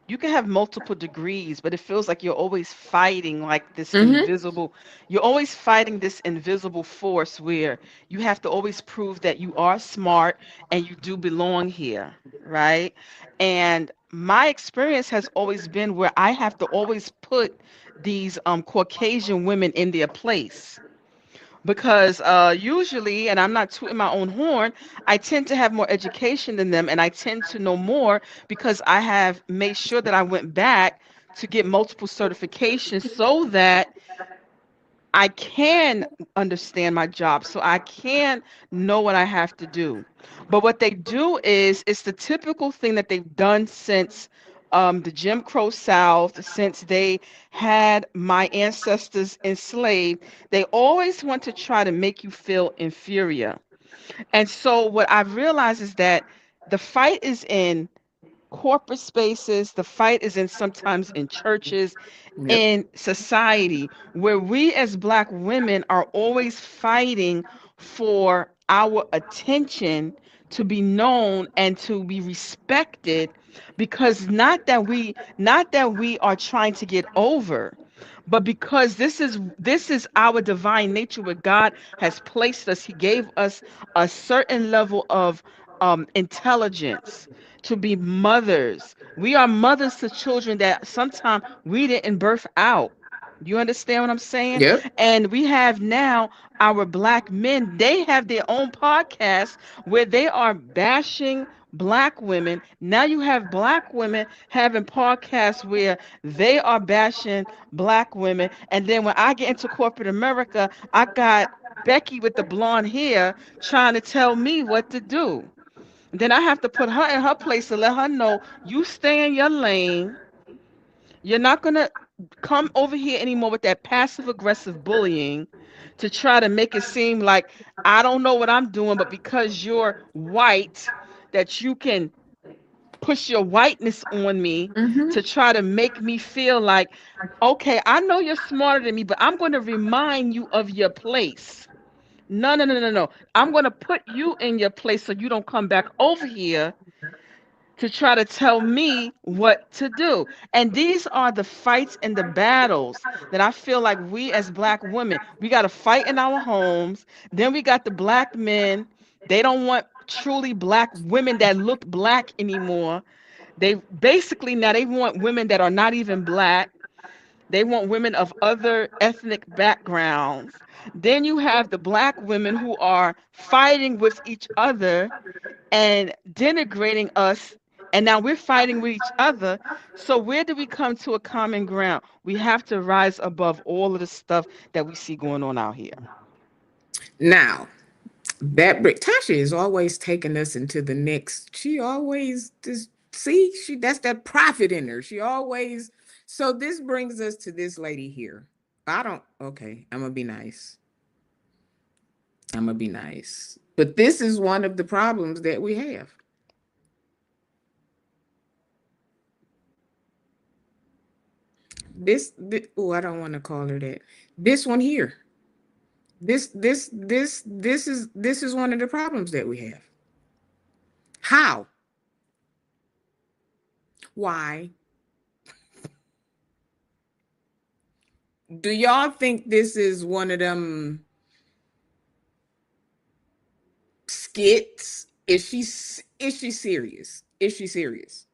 you can have multiple degrees, but it feels like you're always fighting like this Mm-hmm. invisible, you're always fighting this invisible force where you have to always prove that you are smart and you do belong here, right? And my experience has always been where I have to always put these Caucasian women in their place because usually, and I'm not tooting my own horn, I tend to have more education than them, and I tend to know more because I have made sure that I went back to get multiple certifications so that I can understand my job, so I can know what I have to do. But what they do is it's the typical thing that they've done since the Jim Crow South, since they had my ancestors enslaved. They always want to try to make you feel inferior. And so what I've realized is that the fight is in corporate spaces, the fight is in sometimes in churches, Yep. in society, where we as Black women are always fighting for our attention to be known and to be respected, because not that we are trying to get over, but because this is our divine nature where God has placed us. He gave us a certain level of intelligence to be mothers. We are mothers to children that sometimes we didn't birth out. You understand what I'm saying? Yep. And we have now our Black men, they have their own podcast where they are bashing Black women. Now you have Black women having podcasts where they are bashing Black women. And then when I get into corporate America, I got Becky with the blonde hair trying to tell me what to do. Then I have to put her in her place to let her know you stay in your lane. You're not going to come over here anymore with that passive aggressive bullying to try to make it seem like I don't know what I'm doing, but because you're white, that you can push your whiteness on me Mm-hmm. to try to make me feel like, okay, I know you're smarter than me, but I'm going to remind you of your place. No, no, no, no, no. I'm going to put you in your place so you don't come back over here to try to tell me what to do. And these are the fights and the battles that I feel like we as Black women, we got to fight in our homes. Then we got the Black men. They don't want truly Black women that look Black anymore. They basically now they want women that are not even Black. They want women of other ethnic backgrounds. Then you have the Black women who are fighting with each other and denigrating us. And now we're fighting with each other. So where do we come to a common ground? We have to rise above all of the stuff that we see going on out here. Now, Tasha is always taking us into the next. She always just see she that's that prophet in her. She always. So this brings us to this lady here. I don't. Okay, I'm gonna be nice. I'm gonna be nice. But this is one of the problems that we have. This oh, I don't want to call her that. This one here. This is one of the problems that we have. How? Why? Do y'all think this is one of them skits? Is she serious? Is she serious?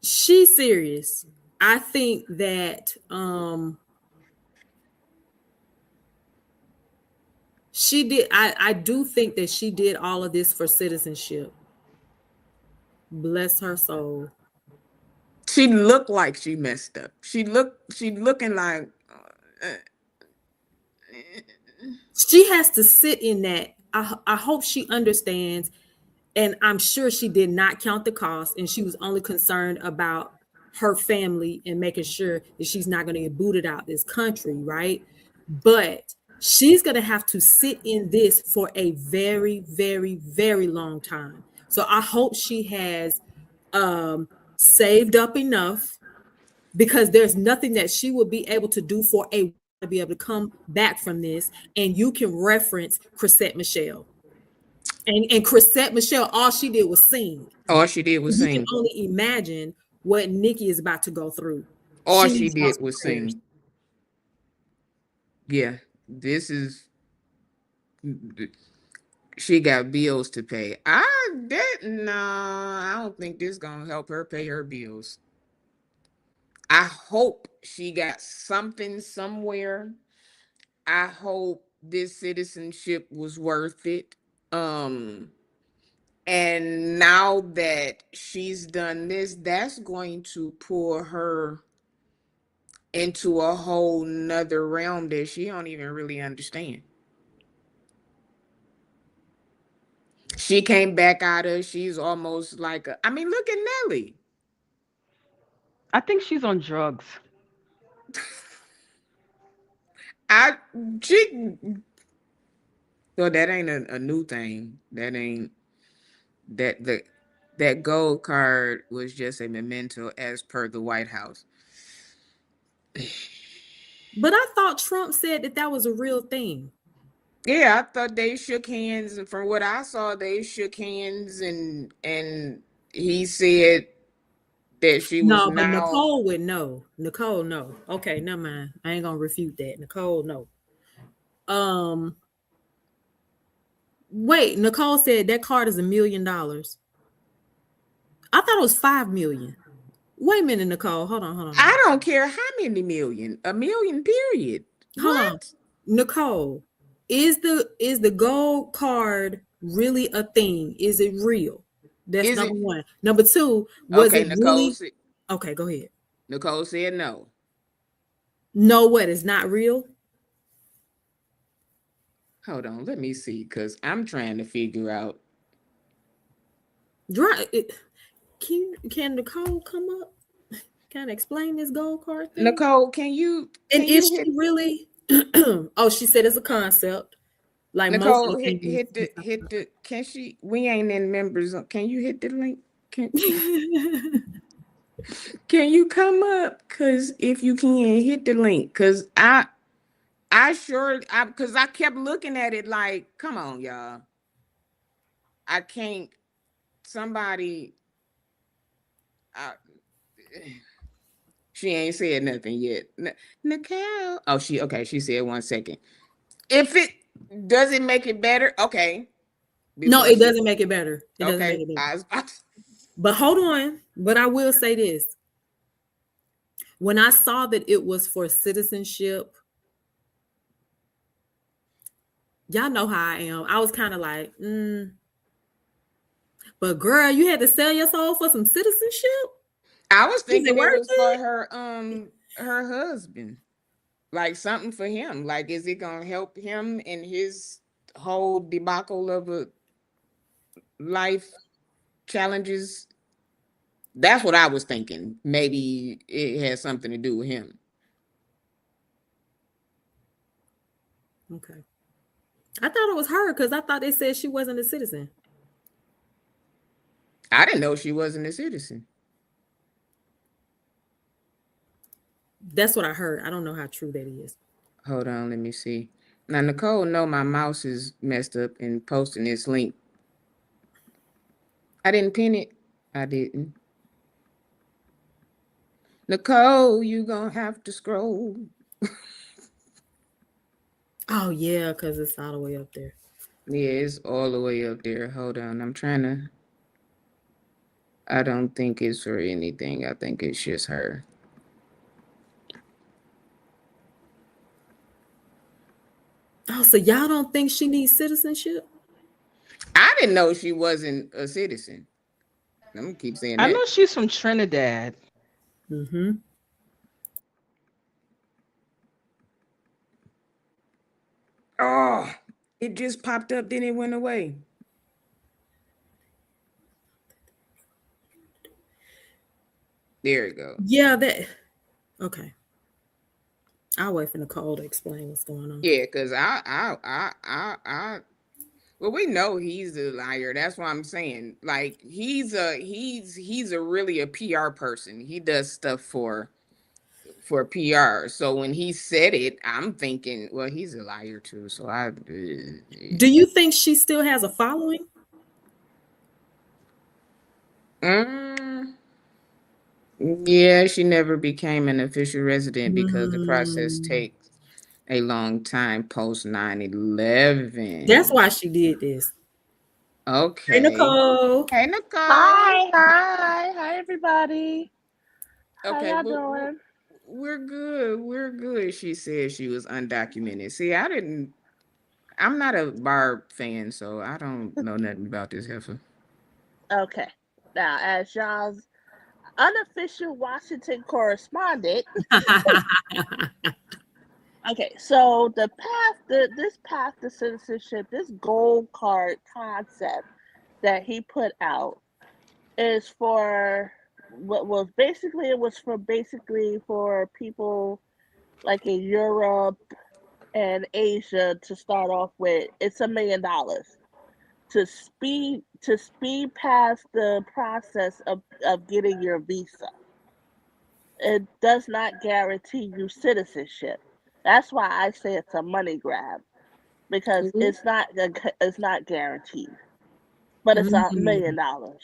She's serious. I think that she did I do think that she did all of this for citizenship. Bless her soul. She looked like she messed up. She looking like She has to sit in that. I hope she understands, and I'm sure she did not count the cost, and she was only concerned about her family and making sure that she's not going to get booted out this country, right? But she's going to have to sit in this for a very, very, very long time. So I hope she has saved up enough, because there's nothing that she will be able to do for a while to be able to come back from this. And you can reference Chrisette Michelle. And Chrisette Michelle, all she did was sing. All she did was You can sing. only imagine what Nikki is about to go through. All She she needs y'all's did was prayers. sing. Yeah, this is. She got bills to pay. I don't think this gonna help her pay her bills. I hope she got something somewhere. I hope this citizenship was worth it. Um, and now that she's done this, that's going to pull her into a whole nother realm that she don't even really understand. She came back out of, she's almost like I mean, look at Nelly. I think she's on drugs. I she well, that ain't a new thing. That ain't that the that gold card was just a memento as per the White House. But I thought Trump said that that was a real thing. Yeah, I thought they shook hands, and from what I saw, they shook hands, and he said that she was No, but now. Nicole would know. Nicole, no. Okay, never mind. I ain't gonna refute that. Nicole, no. Um, wait, Nicole said that card is $1 million. I thought it was 5 million. Wait a minute, Nicole. Hold on, hold on, hold I on. don't care how many million, a million, period. Hold on. What? Nicole, is the gold card really a thing? Is it real? That's Is number it one. Number two, was okay? it Nicole really said. okay? Go ahead. Nicole said no. No, what is not real? Hold on, let me see, cause I'm trying to figure out. Can Nicole come up? Kind of explain this gold card thing? Nicole, And can is you she hit really? Oh, she said it's a concept, like most of Nicole the things. hit the can she we ain't in members. Can you hit the link? Can you come up? Cause if you can hit the link, cause cause I kept looking at it like, come on, y'all. I can't somebody uh, she ain't said nothing yet. Nicole. Oh, she said 1 second. If it does it make it better, okay. No, Before it she doesn't make it better. It doesn't make okay, it better. I was about to, But hold on. But I will say this: when I saw that it was for citizenship, y'all know how I am. I was kind of like, but girl, you had to sell your soul for some citizenship. I was Is it thinking it worth was for it? her husband. Like something for him. Like, is it gonna help him in his whole debacle of a life challenges? That's what I was thinking. Maybe it has something to do with him. Okay. I thought it was her because I thought they said she wasn't a citizen. I didn't know she wasn't a citizen. That's what I heard. I don't know how true that is. Hold on, let me see. Now Nicole, know my mouse is messed up in posting this link. I didn't pin it. I didn't. Nicole, you gonna have to scroll. Oh yeah, because it's all the way up there. Yeah, it's all the way up there. Hold on. I'm trying to. I don't think it's for anything. I think it's just her. Oh, so y'all don't think she needs citizenship? I didn't know she wasn't a citizen. I'm gonna keep saying I that. know she's from Trinidad. Mm-hmm. Oh, it just popped up, then it went away. There it go. Yeah, that okay. I'll wait for Nicole to explain what's going on. Yeah, because well, we know he's a liar. That's what I'm saying. Like he's a really a PR person. He does stuff for PR. So when he said it, I'm thinking, well, he's a liar too. So Do you think she still has a following? Mm, yeah, she never became an official resident because the process Mm. takes a long time post That's 9/11. why she did this. Hey, Okay. Nicole. Hey, Nicole. Hi, everybody. How Okay, y'all but doing? we're good. We're good. She said she was undocumented. See, I didn't. I'm not a Barb fan, so I don't know nothing about this heifer. Okay. Now, as y'all's unofficial Washington correspondent, okay, so this path to citizenship, this gold card concept that he put out is for what was basically it was for basically for people like in Europe and Asia to start off with. It's $1 million to speed past the process of getting your visa. It does not guarantee you citizenship. That's why I say it's a money grab because Mhm. it's not guaranteed. But it's $1 million Mm.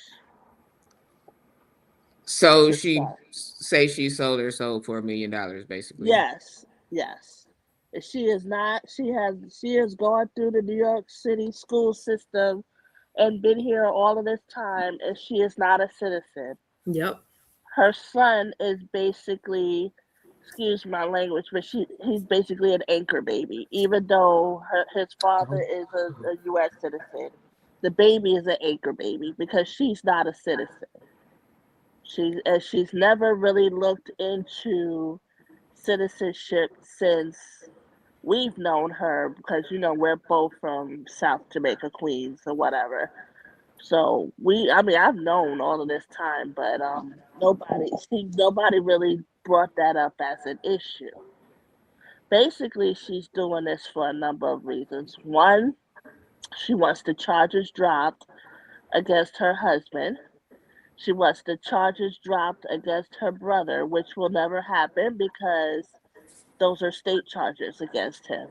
So to she start. say she sold her soul for $1 million, basically. Yes, yes. She is not. She has gone through the New York City school system and been here all of this time, and she is not a citizen. Yep. Her son is basically, excuse my language, but he's basically an anchor baby. Even though his father is a U.S. citizen, the baby is an anchor baby because she's not a citizen. She's never really looked into citizenship since we've known her because we're both from South Jamaica, Queens, or whatever. So I mean, I've known all of this time, but nobody really brought that up as an issue. Basically, she's doing this for a number of reasons. One, she wants the charges dropped against her husband. She wants the charges dropped against her brother, which will never happen because those are state charges against him,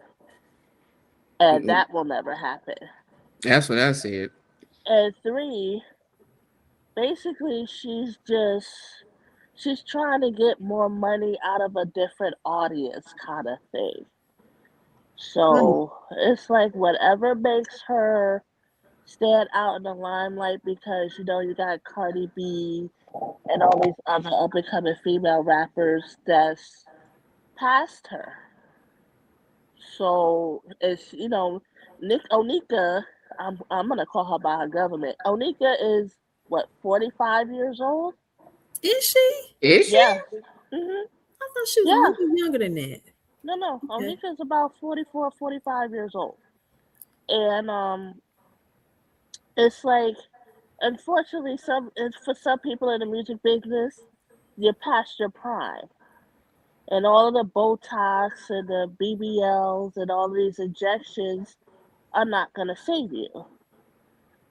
and Mm, that will never happen. that's what I said. And three, basically she's trying to get more money out of a different audience kind of thing. Mm. So it's like whatever makes her stand out in the limelight because you got Cardi B and all these other up and coming female rappers that's past her. So it's Nick Onika. I'm gonna call her by her government. Onika is what 45 years old. Is she? Is she? Yeah. Mhm. I thought she was a Yeah. little younger than that. No. Okay. Onika's about 44, 45 years old. And it's like unfortunately for some people in the music business, you're past your prime. And all of the Botox and the BBLs and all these injections are not gonna save you.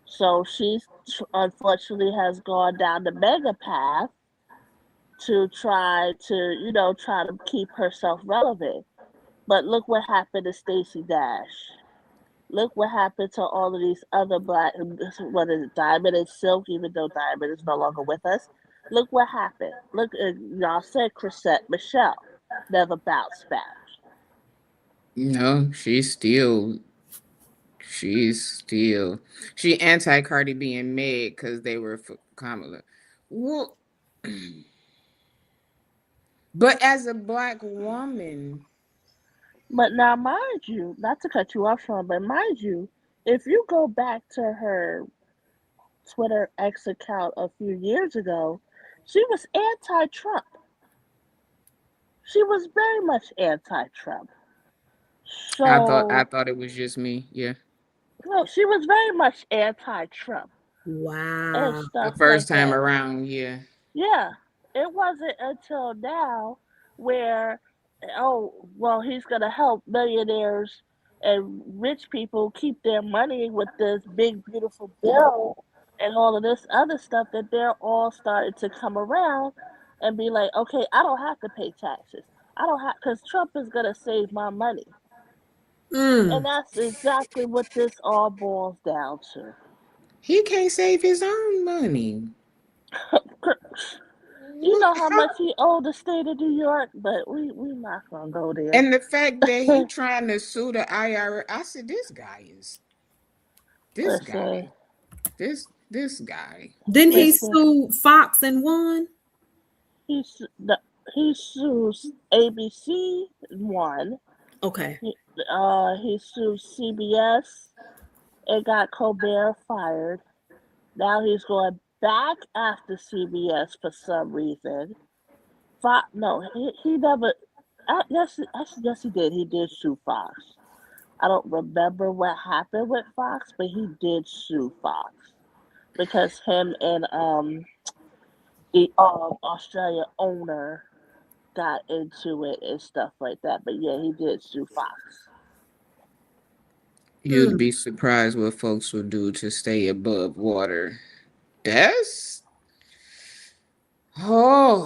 So she's unfortunately has gone down the mega path to try to keep herself relevant. But look what happened to Stacey Dash. Look what happened to all of these other black, what is it, Diamond and Silk, even though Diamond is no longer with us. Look what happened. Look, y'all said Chrisette Michelle never bounced back. No, she's still she anti Cardi B and Meg because they were for Kamala. Well, but as a black woman, But now, mind you, not to cut you off, Sean, but mind you, if you go back to her Twitter X account a few years ago, she was anti Trump. She was very much anti Trump. I So, thought it was just me. Yeah, no, she was very much anti Trump and Wow. the stuff first like time that. around, yeah. Yeah, it wasn't until now where, oh, well, he's going to help millionaires and rich people keep their money with this big, beautiful bill and all of this other stuff that they're all starting to come around and be like, okay, I don't have to pay taxes. I don't have, because Trump is going to save my money. And Mm. that's exactly what this all boils down to. He can't save his own money. You know how much he owed the state of New York, but we not gonna go there. And the fact that he trying to sue the IRS, I said, this Listen, guy, this guy. Didn't he listen. sue Fox and won? He's the he sues ABC one. Okay. He sued CBS and got Colbert fired. Now he's going back after CBS for some reason. Fox, no, he never. Yes, he did. He did sue Fox. I don't remember what happened with Fox, but he did sue Fox because him and the Australia owner got into it and stuff like that. But yeah, he did sue Fox. You'd be surprised what folks will do to stay above water. That's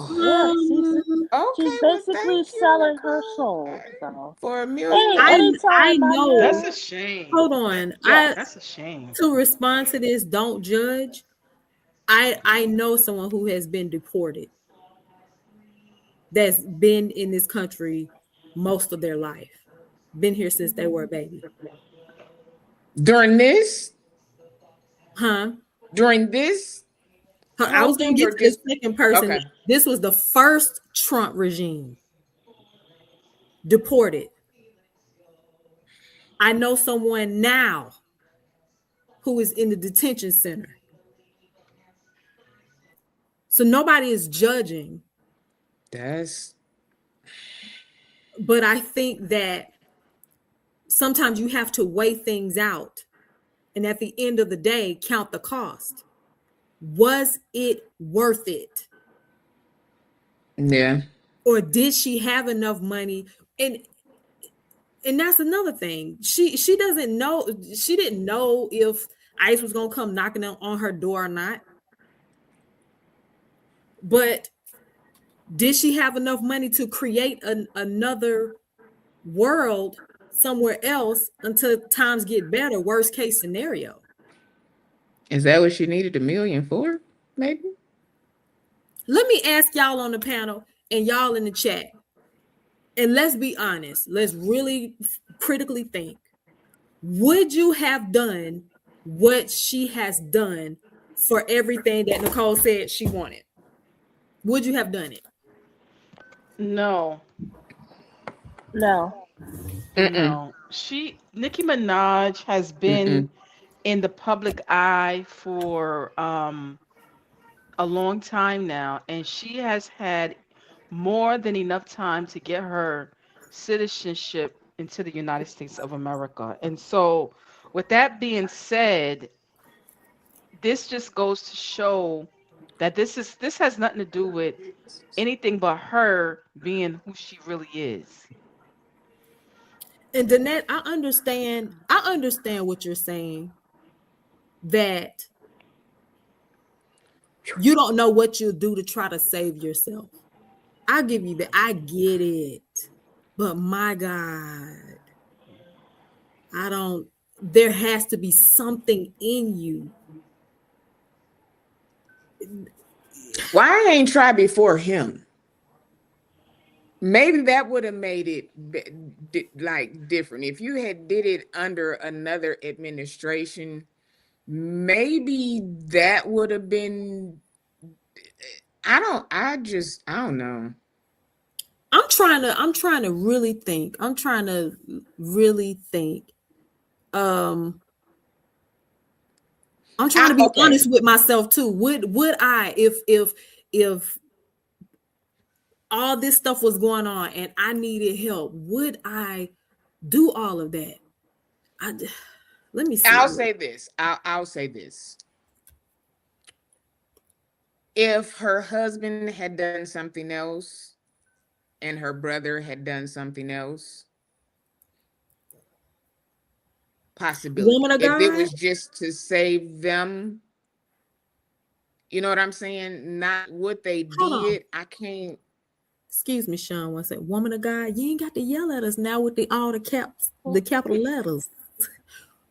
Yeah, she's okay. Well, basically thank you, selling her Nicole, soul. So for hey, $1 million. I anytime, my know. That's man. a shame. Hold on. Yes. That's a shame. To respond to this, don't judge. I know someone who has been deported, that's been in this country most of their life, been here since they were a baby. During this, Huh? during this I whole was gonna thing, get or to the just second person. okay? This was the first Trump regime deported. I know someone now who is in the detention center. So nobody is judging, That's but I think that sometimes you have to weigh things out and at the end of the day count the cost. Was it worth it? yeah. Or did she have enough money? And that's another thing. She doesn't know, she didn't know if ICE was gonna come knocking on her door or not. But did she have enough money to create another world somewhere else until times get better? Worst case scenario. Is that what she needed $1 million for? Maybe. Let me ask y'all on the panel and y'all in the chat, and let's be honest. Let's really critically think. Would you have done what she has done for everything that Nicole said she wanted? Would you have done it? No, No. Mm-mm. no. Nicki Minaj has been Mm-mm. in the public eye for a long time now, and she has had more than enough time to get her citizenship into the United States of America. And so, with that being said, this just goes to show that this has nothing to do with anything but her being who she really is. And Danette, I understand what you're saying, that you don't know what you'll do to try to save yourself. I'll give you that. I get it. But my God, I don't, there has to be something in you. Why I ain't tried before him? Maybe that would have made it like different. If you had did it under another administration, maybe that would have been. I don't know. I'm trying to really think. I'm trying to really think. Um, I'm trying to be Okay. honest with myself too. Would I, if all this stuff was going on and I needed help, would I do all of that? I let me see. I'll say this. I'll say this. If her husband had done something else and her brother had done something else, Woman possibility. of If it God, was just to save them, you know what I'm saying? Not what they hold on. did. I can't. Excuse me, Sean. One second. Woman of God, you ain't got to yell at us now with the all the caps, the capital letters.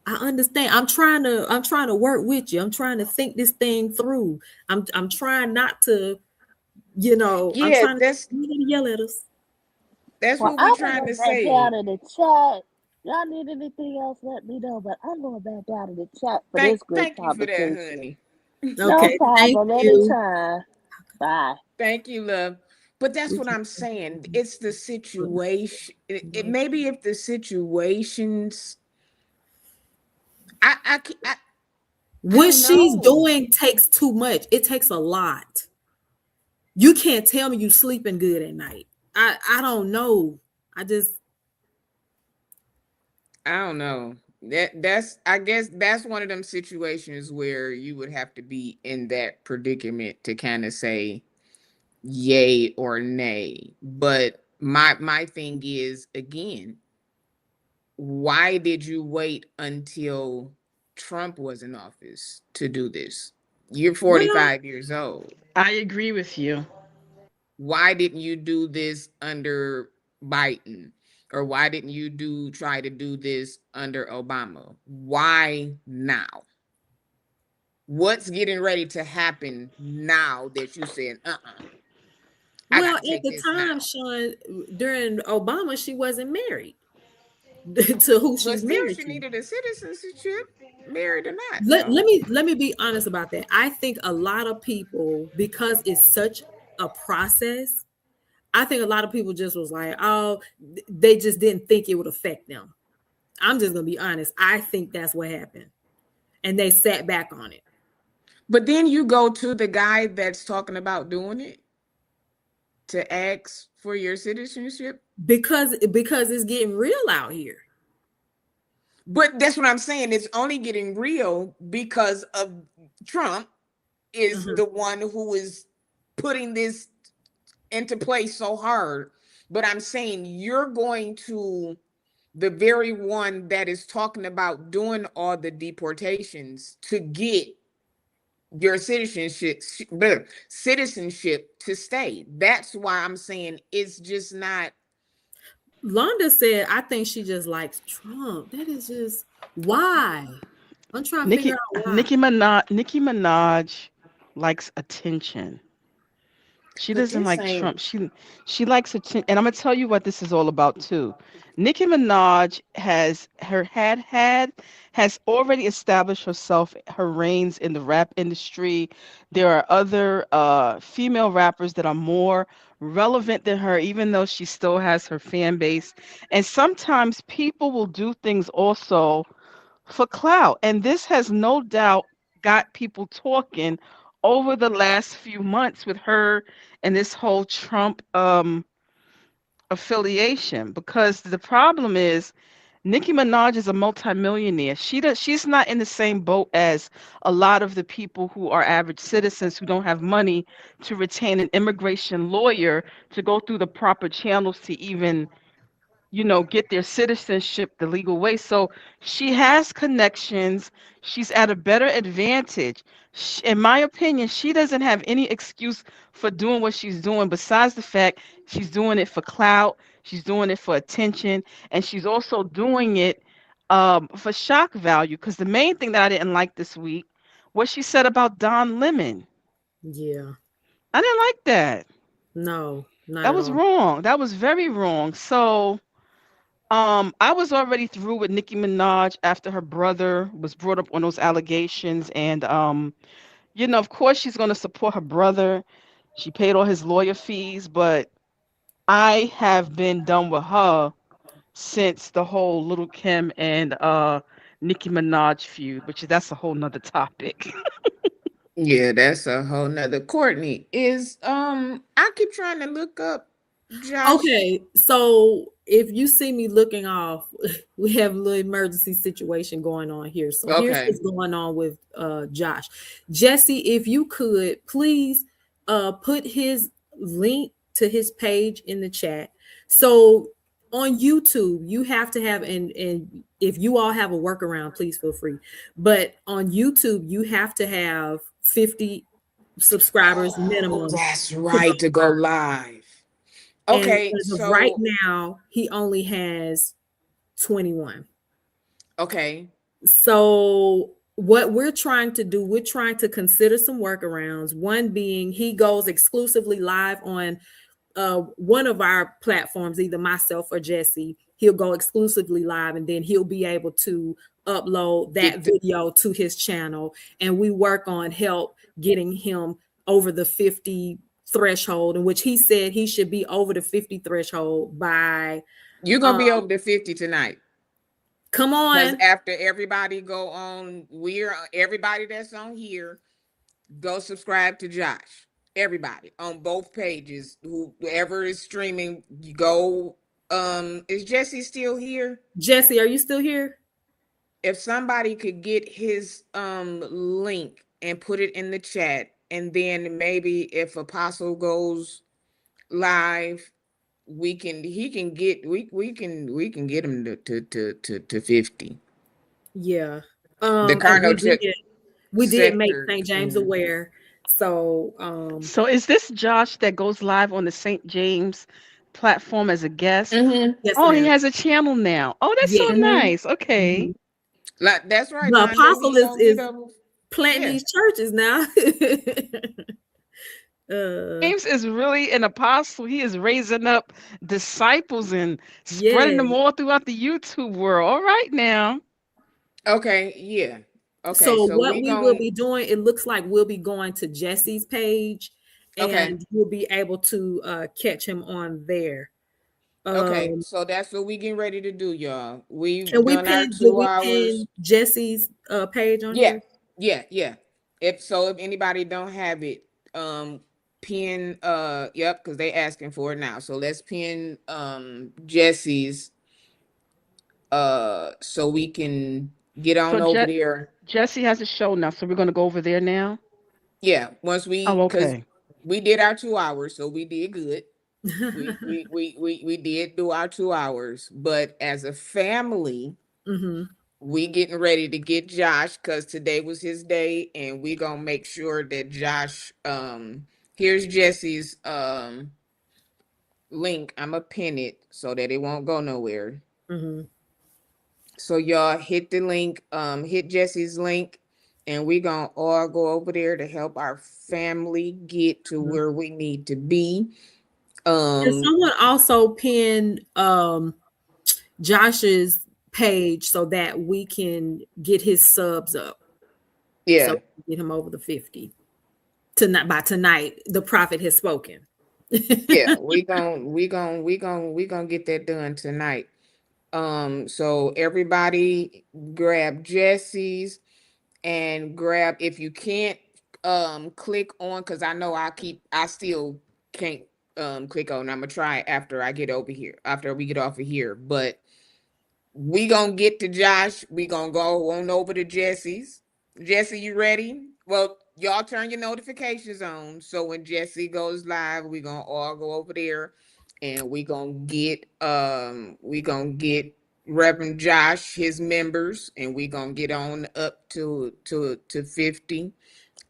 I understand. I'm trying to work with you. I'm trying to think this thing through. I'm trying not to, I'm Yeah, trying to you gonna yell at us. that's Well, what we're I'm trying going to back say. down in the chat. Y'all need anything else, let me know. But I'm going back down in the chat for this great Thank you for that, conversation. honey. No Okay, thank problem. you. Anytime. Bye. Thank you, love. But that's what I'm saying. It's the situation. Maybe if the situations, I What don't she's know. doing takes too much. It takes a lot. You can't tell me you sleeping good at night. I don't know. I just I don't know. That's I guess that's one of them situations where you would have to be in that predicament to kind of say yay or nay. But my thing is again, why did you wait until Trump was in office to do this? You're well, 45 years old. I agree with you. Why didn't you do this under Biden? Or why didn't you try to do this under Obama? Why now? What's getting ready to happen now that you said, I well, gotta at take the this time, now? Sean, during Obama, she wasn't married to who But she's still married she to. needed a citizenship, married or not. let, So let me let me be honest about that. I think a lot of people, because it's such a process, I think a lot of people just was like, oh, they just didn't think it would affect them. I'm just gonna be honest. I think that's what happened. And they sat back on it. but then you go to the guy that's talking about doing it to ask for your citizenship. Because it's getting real out here. But that's what I'm saying. It's only getting real because of Trump is Mhm. the one who is putting this into place so hard. But I'm saying you're going to the very one that is talking about doing all the deportations to get your citizenship to stay. That's why I'm saying it's just not. Londa said, I think she just likes Trump. That is just why. I'm trying to figure Nicki out why. Nicki Minaj likes attention. She But doesn't this like ain't. Trump. She likes attention, and I'm gonna tell you what this is all about too. Nicki Minaj has already established herself, her reigns in the rap industry. There are other female rappers that are more relevant than her, even though she still has her fan base. And sometimes people will do things also for clout. And this has no doubt got people talking over the last few months with her and this whole Trump affiliation. Because the problem is Nicki Minaj is a multimillionaire. She's not in the same boat as a lot of the people who are average citizens who don't have money to retain an immigration lawyer to go through the proper channels to even get their citizenship the legal way. So she has connections. She's at a better advantage. In my opinion, she doesn't have any excuse for doing what she's doing, besides the fact she's doing it for clout, she's doing it for attention, and she's also doing it for shock value. Because the main thing that I didn't like this week, what she said about Don Lemon. Yeah. I didn't like that. No, not That at was all. wrong. That was very wrong. So I was already through with Nicki Minaj after her brother was brought up on those allegations, and of course she's going to support her brother. She paid all his lawyer fees, but I have been done with her since the whole Little Kim and Nicki Minaj feud, which that's a whole nother topic. Yeah, that's a whole nother. Courtney is I keep trying to look up Josh. Okay, so if you see me looking off, we have a little emergency situation going on here. So here's Okay. what's going on with Josh. Jesse, if you could please put his link to his page in the chat. So on YouTube, you have to have and if you all have a workaround, please feel free. But on YouTube, you have to have 50 subscribers Oh, minimum that's to right, to go live. and Okay, as of right so now, he only has 21. okay. So what we're trying to do, we're trying to consider some workarounds. One being he goes exclusively live on one of our platforms, either myself or Jesse. He'll go exclusively live, and then he'll be able to upload that Get the, video to his channel. And we work on help getting him over the 50 threshold, in which he said he should be over the 50 threshold by you're gonna be over the 50 tonight. come Because on. after everybody go on, we're everybody that's on here, go subscribe to Josh. Everybody on both pages, whoever is streaming, you go. Is Jesse still here? Jesse, are you still here? If somebody could get his link and put it in the chat, and then maybe if Apostle goes live, we can he can get we can get him to 50. Yeah. The And Carno we did make sector. St. James aware. So So is this Josh that goes live on the St. James platform as a guest? Mm-hmm. yes, Oh, he ma'am. has a channel now. Oh, that's so Yes. Mm-hmm. nice. Okay. Mhm. Like that's right, The Londa. apostle He gonna get is over. planting Yeah. these churches now. James is really an apostle. He is raising up disciples and spreading Yes. them all throughout the YouTube world. All right now. Okay. Yeah. Okay. So So what we we will gonna. be doing, it looks like we'll be going to Jesse's page, Okay. and you'll be able to catch him on there. Okay. Um, So that's what we getting ready to do, y'all. We've and done our did two we hours. pin Jesse's page on Yeah. here? Yeah. Yeah. If anybody don't have it, pin yep, because they asking for it now. So let's pin Jesse's so we can get So on over there. Jesse has a show now, so we're gonna go over there now. Yeah, once Oh, because okay. we did our 2 hours, so we did good. We did do our 2 hours, but as a family, Hmm. we getting ready to get Josh because today was his day, and we gonna make sure that Josh here's Jesse's link. I'm gonna pin it so that it won't go nowhere. Hmm. So y'all hit the link, hit Jesse's link, and we gonna all go over there to help our family get to where we need to be. And Um, someone also pinned Josh's page so that we can get his subs up. So yeah, we can get him over the 50. Tonight by tonight, the prophet has spoken. yeah, we gonna get that done tonight. So everybody grab Jesse's and grab if you can't click on because I know I still can't click on. I'm gonna try after I get over here, after we get off of here. But we gonna get to Josh. We gonna go on over to Jesse's. Jesse, you ready? Well, y'all turn your notifications on. So when Jesse goes live, we gonna all go over there and we gonna get Reverend Josh, his members, and we gonna get on up to 50.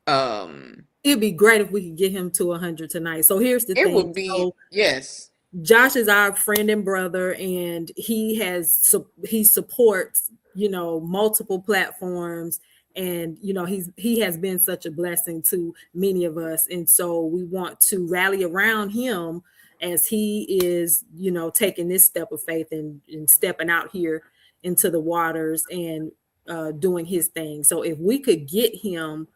Um It'd be great if we could get him to 100 tonight. So here's the it thing. would be So yes. Josh is our friend and brother, and he supports multiple platforms, and he has been such a blessing to many of us, and so we want to rally around him as he is taking this step of faith and stepping out here into the waters and doing his thing. So if we could get him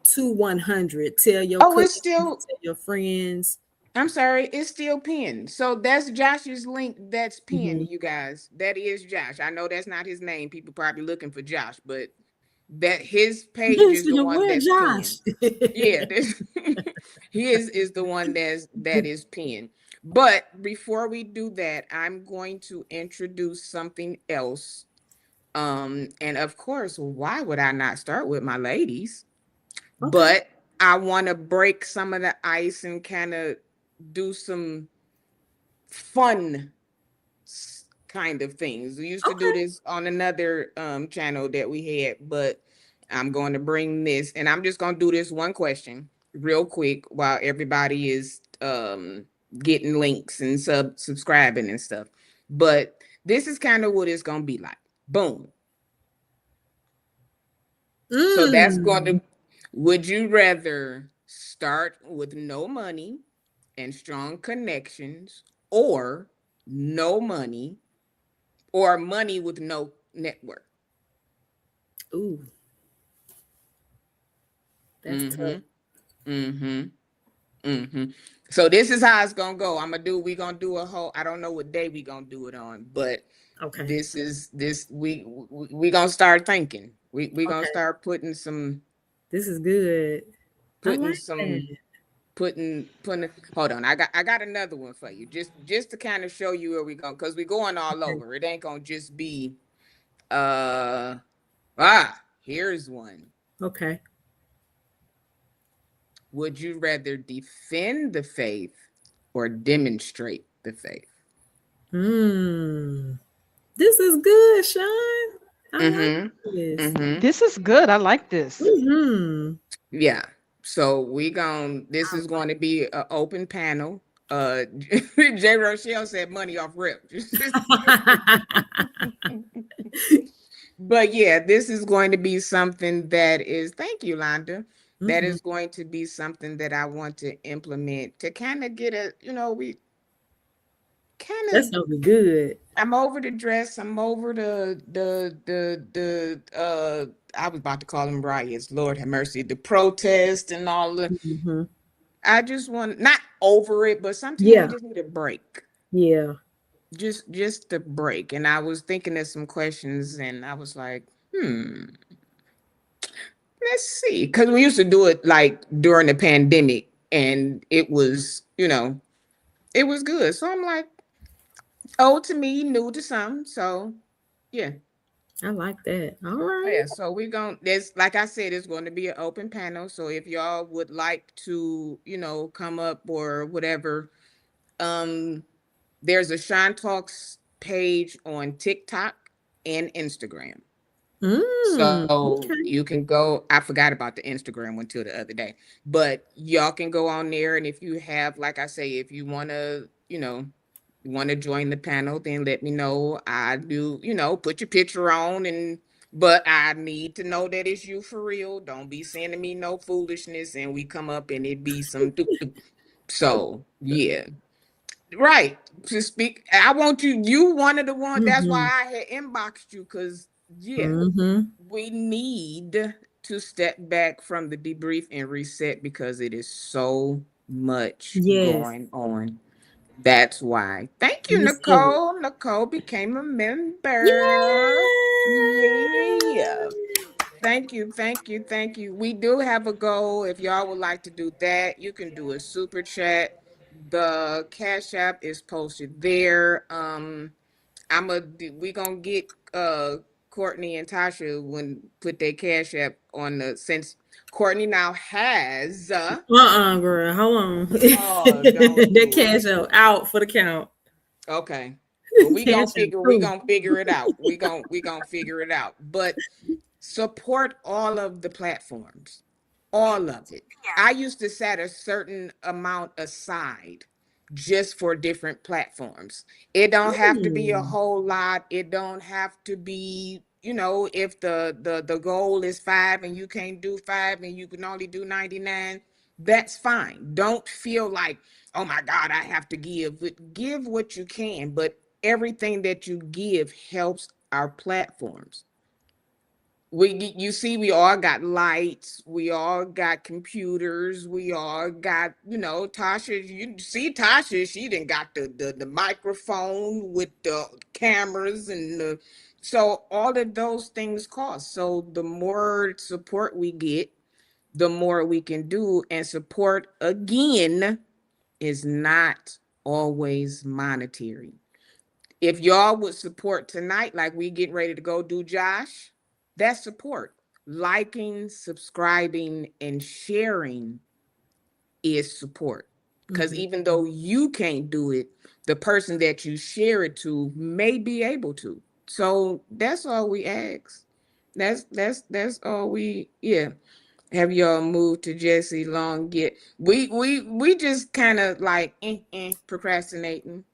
to 100, tell your Oh, cousins, it's still tell your friends. I'm sorry, it's still pinned. So that's Josh's link that's pinned, Mhm. you guys. That is Josh. I know that's not his name. People probably looking for Josh, but that his page is the one Where that's pinned. Josh? Yeah, this is the one that is pinned. But before we do that, I'm going to introduce something else. And of course, why would I not start with my ladies? Okay. But I want to break some of the ice and kind of do some fun kind of things. We used to do Okay. this on another channel that we had, but I'm going to bring this and I'm just going to do this one question real quick while everybody is getting links and subscribing and stuff. But this is kind of what it's going to be like. Boom. So that's going Mm. to, would you rather start with no money and strong connections, or no money, or money with no network? Ooh, that's Mm-hmm. tough. Mm-hmm. Mm-hmm. So this is how it's gonna go. We gonna do a whole, I don't know what day we gonna do it on, but Okay. this is this we gonna start thinking. We gonna Okay. start putting some This is good. I putting like some that. putting hold on. I got another one for you. Just to kind of show you where we going, because we going all Okay. over. It ain't gonna just be uh here's one. Okay. Would you rather defend the faith or demonstrate the faith? Mm. This is good, Sean. I like Mm-hmm. this. Mm-hmm. This is good. I like this. Mm-hmm. Yeah. So this is going to be an open panel. J. Rochelle said money off rip. But yeah, this is going to be something that is, thank you, Londa. That Mm-hmm. is going to be something that I want to implement to kind of get a, we kind That's of, gonna be good. I'm over the dress. I'm over I was about to call them riots. Lord have mercy. The protest and all the, Mm-hmm. I just want, not over it, but sometimes we Yeah. just need a break. Yeah. Just a break. And I was thinking of some questions and I was like, let's see. Because we used to do it like during the pandemic and it was, it was good. So I'm like, old to me, new to some. So yeah. I like that. All Oh, right. yeah, so we're going, there's, like I said, it's going to be an open panel. So if y'all would like to, come up or whatever, um, there's a Shine Talks page on TikTok and Instagram. So Okay. you can go. I forgot about the Instagram one till the other day, but y'all can go on there. And if you have, like I say, if you want to join the panel, then let me know. I do, put your picture on, but I need to know that it's you for real. Don't be sending me no foolishness and we come up and it be some so yeah. Right. To speak, I want you. You one of the one. That's Mm-hmm. why I had inboxed you, because yeah, Mm-hmm. we need to step back from the debrief and reset because it is so much Yes. going on. That's why. Thank you, Yes, Lord. Nicole. Nicole became a member. Yeah. Yay! Thank you, thank you, thank you. We do have a goal. If y'all would like to do that, you can do a super chat. The Cash App is posted there. We gonna get Courtney and Tasha when put their Cash App on the, since Courtney now has Girl. Hold on. oh, don't That do it. cash out for the count. Okay. Well, Cash out we too. gonna figure it out. We gonna figure it out. But support all of the platforms, all of it. I used to set a certain amount aside just for different platforms. It don't have to be a Hmm. whole lot. It don't have to be, if the goal is 5 and you can't do 5 and you can only do 99, that's fine. Don't feel like, oh my God, I have to give. But give what you can, but everything that you give helps our platforms. You see, we all got lights, we all got computers, we all got, Tasha, you see Tasha, she didn't got the microphone with the cameras and so all of those things cost. So the more support we get, the more we can do. And support, again, is not always monetary. If y'all would support tonight, like we getting ready to go do Josh, that's support. Liking, subscribing, and sharing is support. Because Mhm. even though you can't do it, the person that you share it to may be able to. So that's all we ask. That's all we, yeah. Have y'all moved to Jesse Long yet? We just kind of like procrastinating.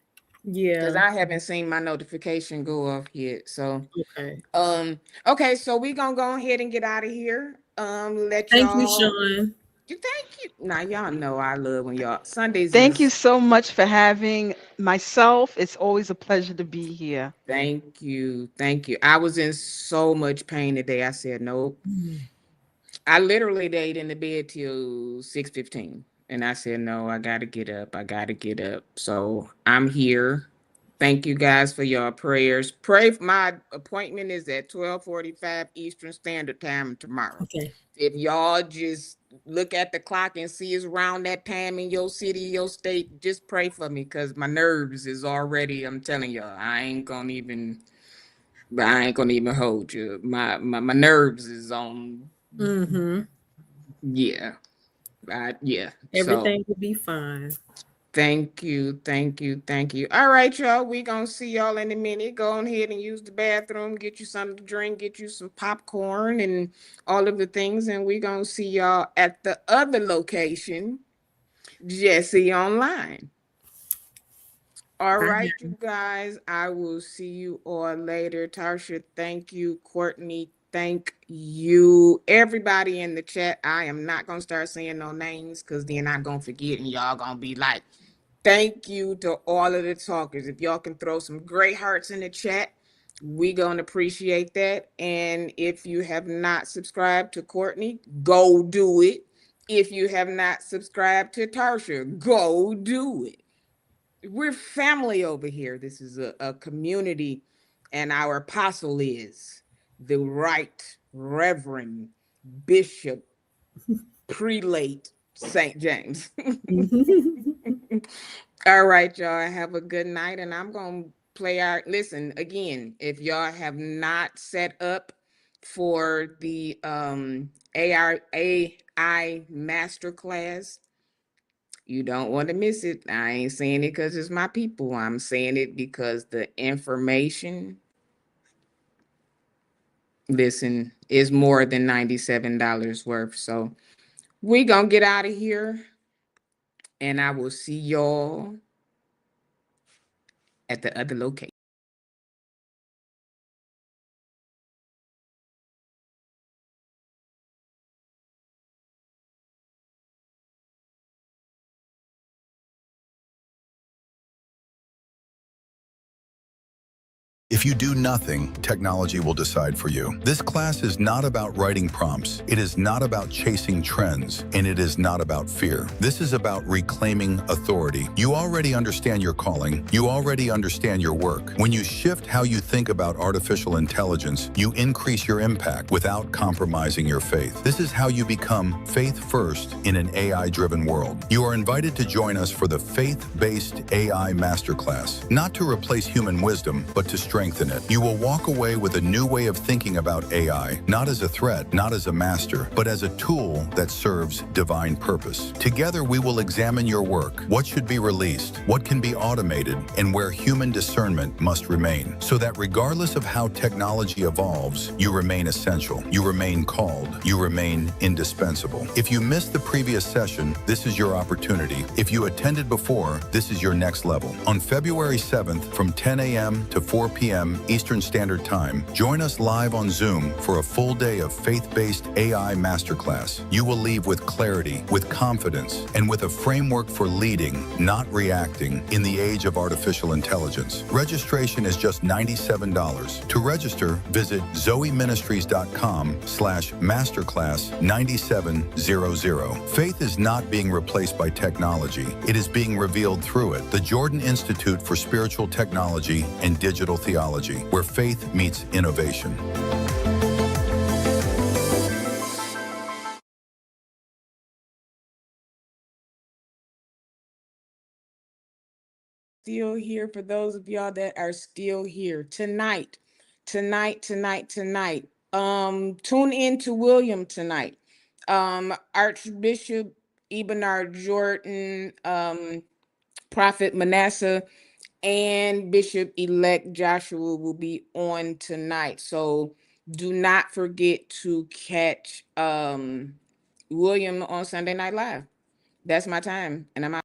because Yeah. I haven't seen my notification go off yet. So Okay. okay, so we gonna go ahead and get out of here. Let Thank you, y'all Sean. thank you. Now y'all know I love when y'all Sundays Thank you is so much for having myself. It's always a pleasure to be here. thank you. Thank you. I was in so much pain today. I said nope. Mm. I literally laid in the bed till 6:15. And I said, no, I gotta get up. I gotta get up. So I'm here. Thank you guys for your prayers. Pray for my appointment is at 12:45 Eastern Standard Time tomorrow. Okay. If y'all just look at the clock and see it's around that time in your city, your state, just pray for me because my nerves is already, I'm telling y'all, I ain't gonna even hold you. My nerves is on, Mm-hmm. yeah. Yeah. So Everything will be fine. thank you, thank you, thank you. All right, y'all. We gonna see y'all in a minute. Go on ahead and use the bathroom, get you something to drink, get you some popcorn and all of the things, and we gonna see y'all at the other location, Jesse Online. All Bye right, now. you guys. I will see you all later. Tarsha, thank you. Courtney, thank you. Everybody in the chat. I am not gonna start saying no names because then I'm gonna forget and y'all gonna be like, thank you to all of the talkers. If y'all can throw some great hearts in the chat, we gonna appreciate that. And if you have not subscribed to Courtney, go do it. If you have not subscribed to Tarsha, go do it. We're family over here. This is a community, and our apostle is the Right Reverend Bishop Prelate St. James. All right, y'all. Have a good night, and I'm gonna play our listen again. If y'all have not set up for the AI masterclass, you don't want to miss it. I ain't saying it because it's my people. I'm saying it because the information, listen, is more than $97 worth. So we gonna get out of here, and I will see y'all at the other location. If you do nothing, technology will decide for you. This class is not about writing prompts. It is not about chasing trends, and it is not about fear. This is about reclaiming authority. You already understand your calling. You already understand your work. When you shift how you think about artificial intelligence, you increase your impact without compromising your faith. This is how you become faith first in an AI-driven world. You are invited to join us for the Faith-Based AI Masterclass, not to replace human wisdom, but to strengthen it. You will walk away with a new way of thinking about AI, not as a threat, not as a master, but as a tool that serves divine purpose. Together, we will examine your work, what should be released, what can be automated, and where human discernment must remain, so that regardless of how technology evolves, you remain essential, you remain called, you remain indispensable. If you missed the previous session, this is your opportunity. If you attended before, this is your next level. On February 7th, from 10 a.m. to 4 p.m. Eastern Standard Time, join us live on Zoom for a full day of faith-based AI masterclass. You will leave with clarity, with confidence, and with a framework for leading, not reacting, in the age of artificial intelligence. Registration is just $97. To register, visit zoeministries.com/masterclass9700. Faith is not being replaced by technology. It is being revealed through it. The Jordan Institute for Spiritual Technology and Digital Theology, where faith meets innovation. Still here for those of y'all that are still here tonight. Tune in to William tonight. Archbishop Ebenard Jordan, Prophet Manasseh, and Bishop elect Joshua will be on tonight. So do not forget to catch William on Sunday Night Live. That's my time, and I'm out.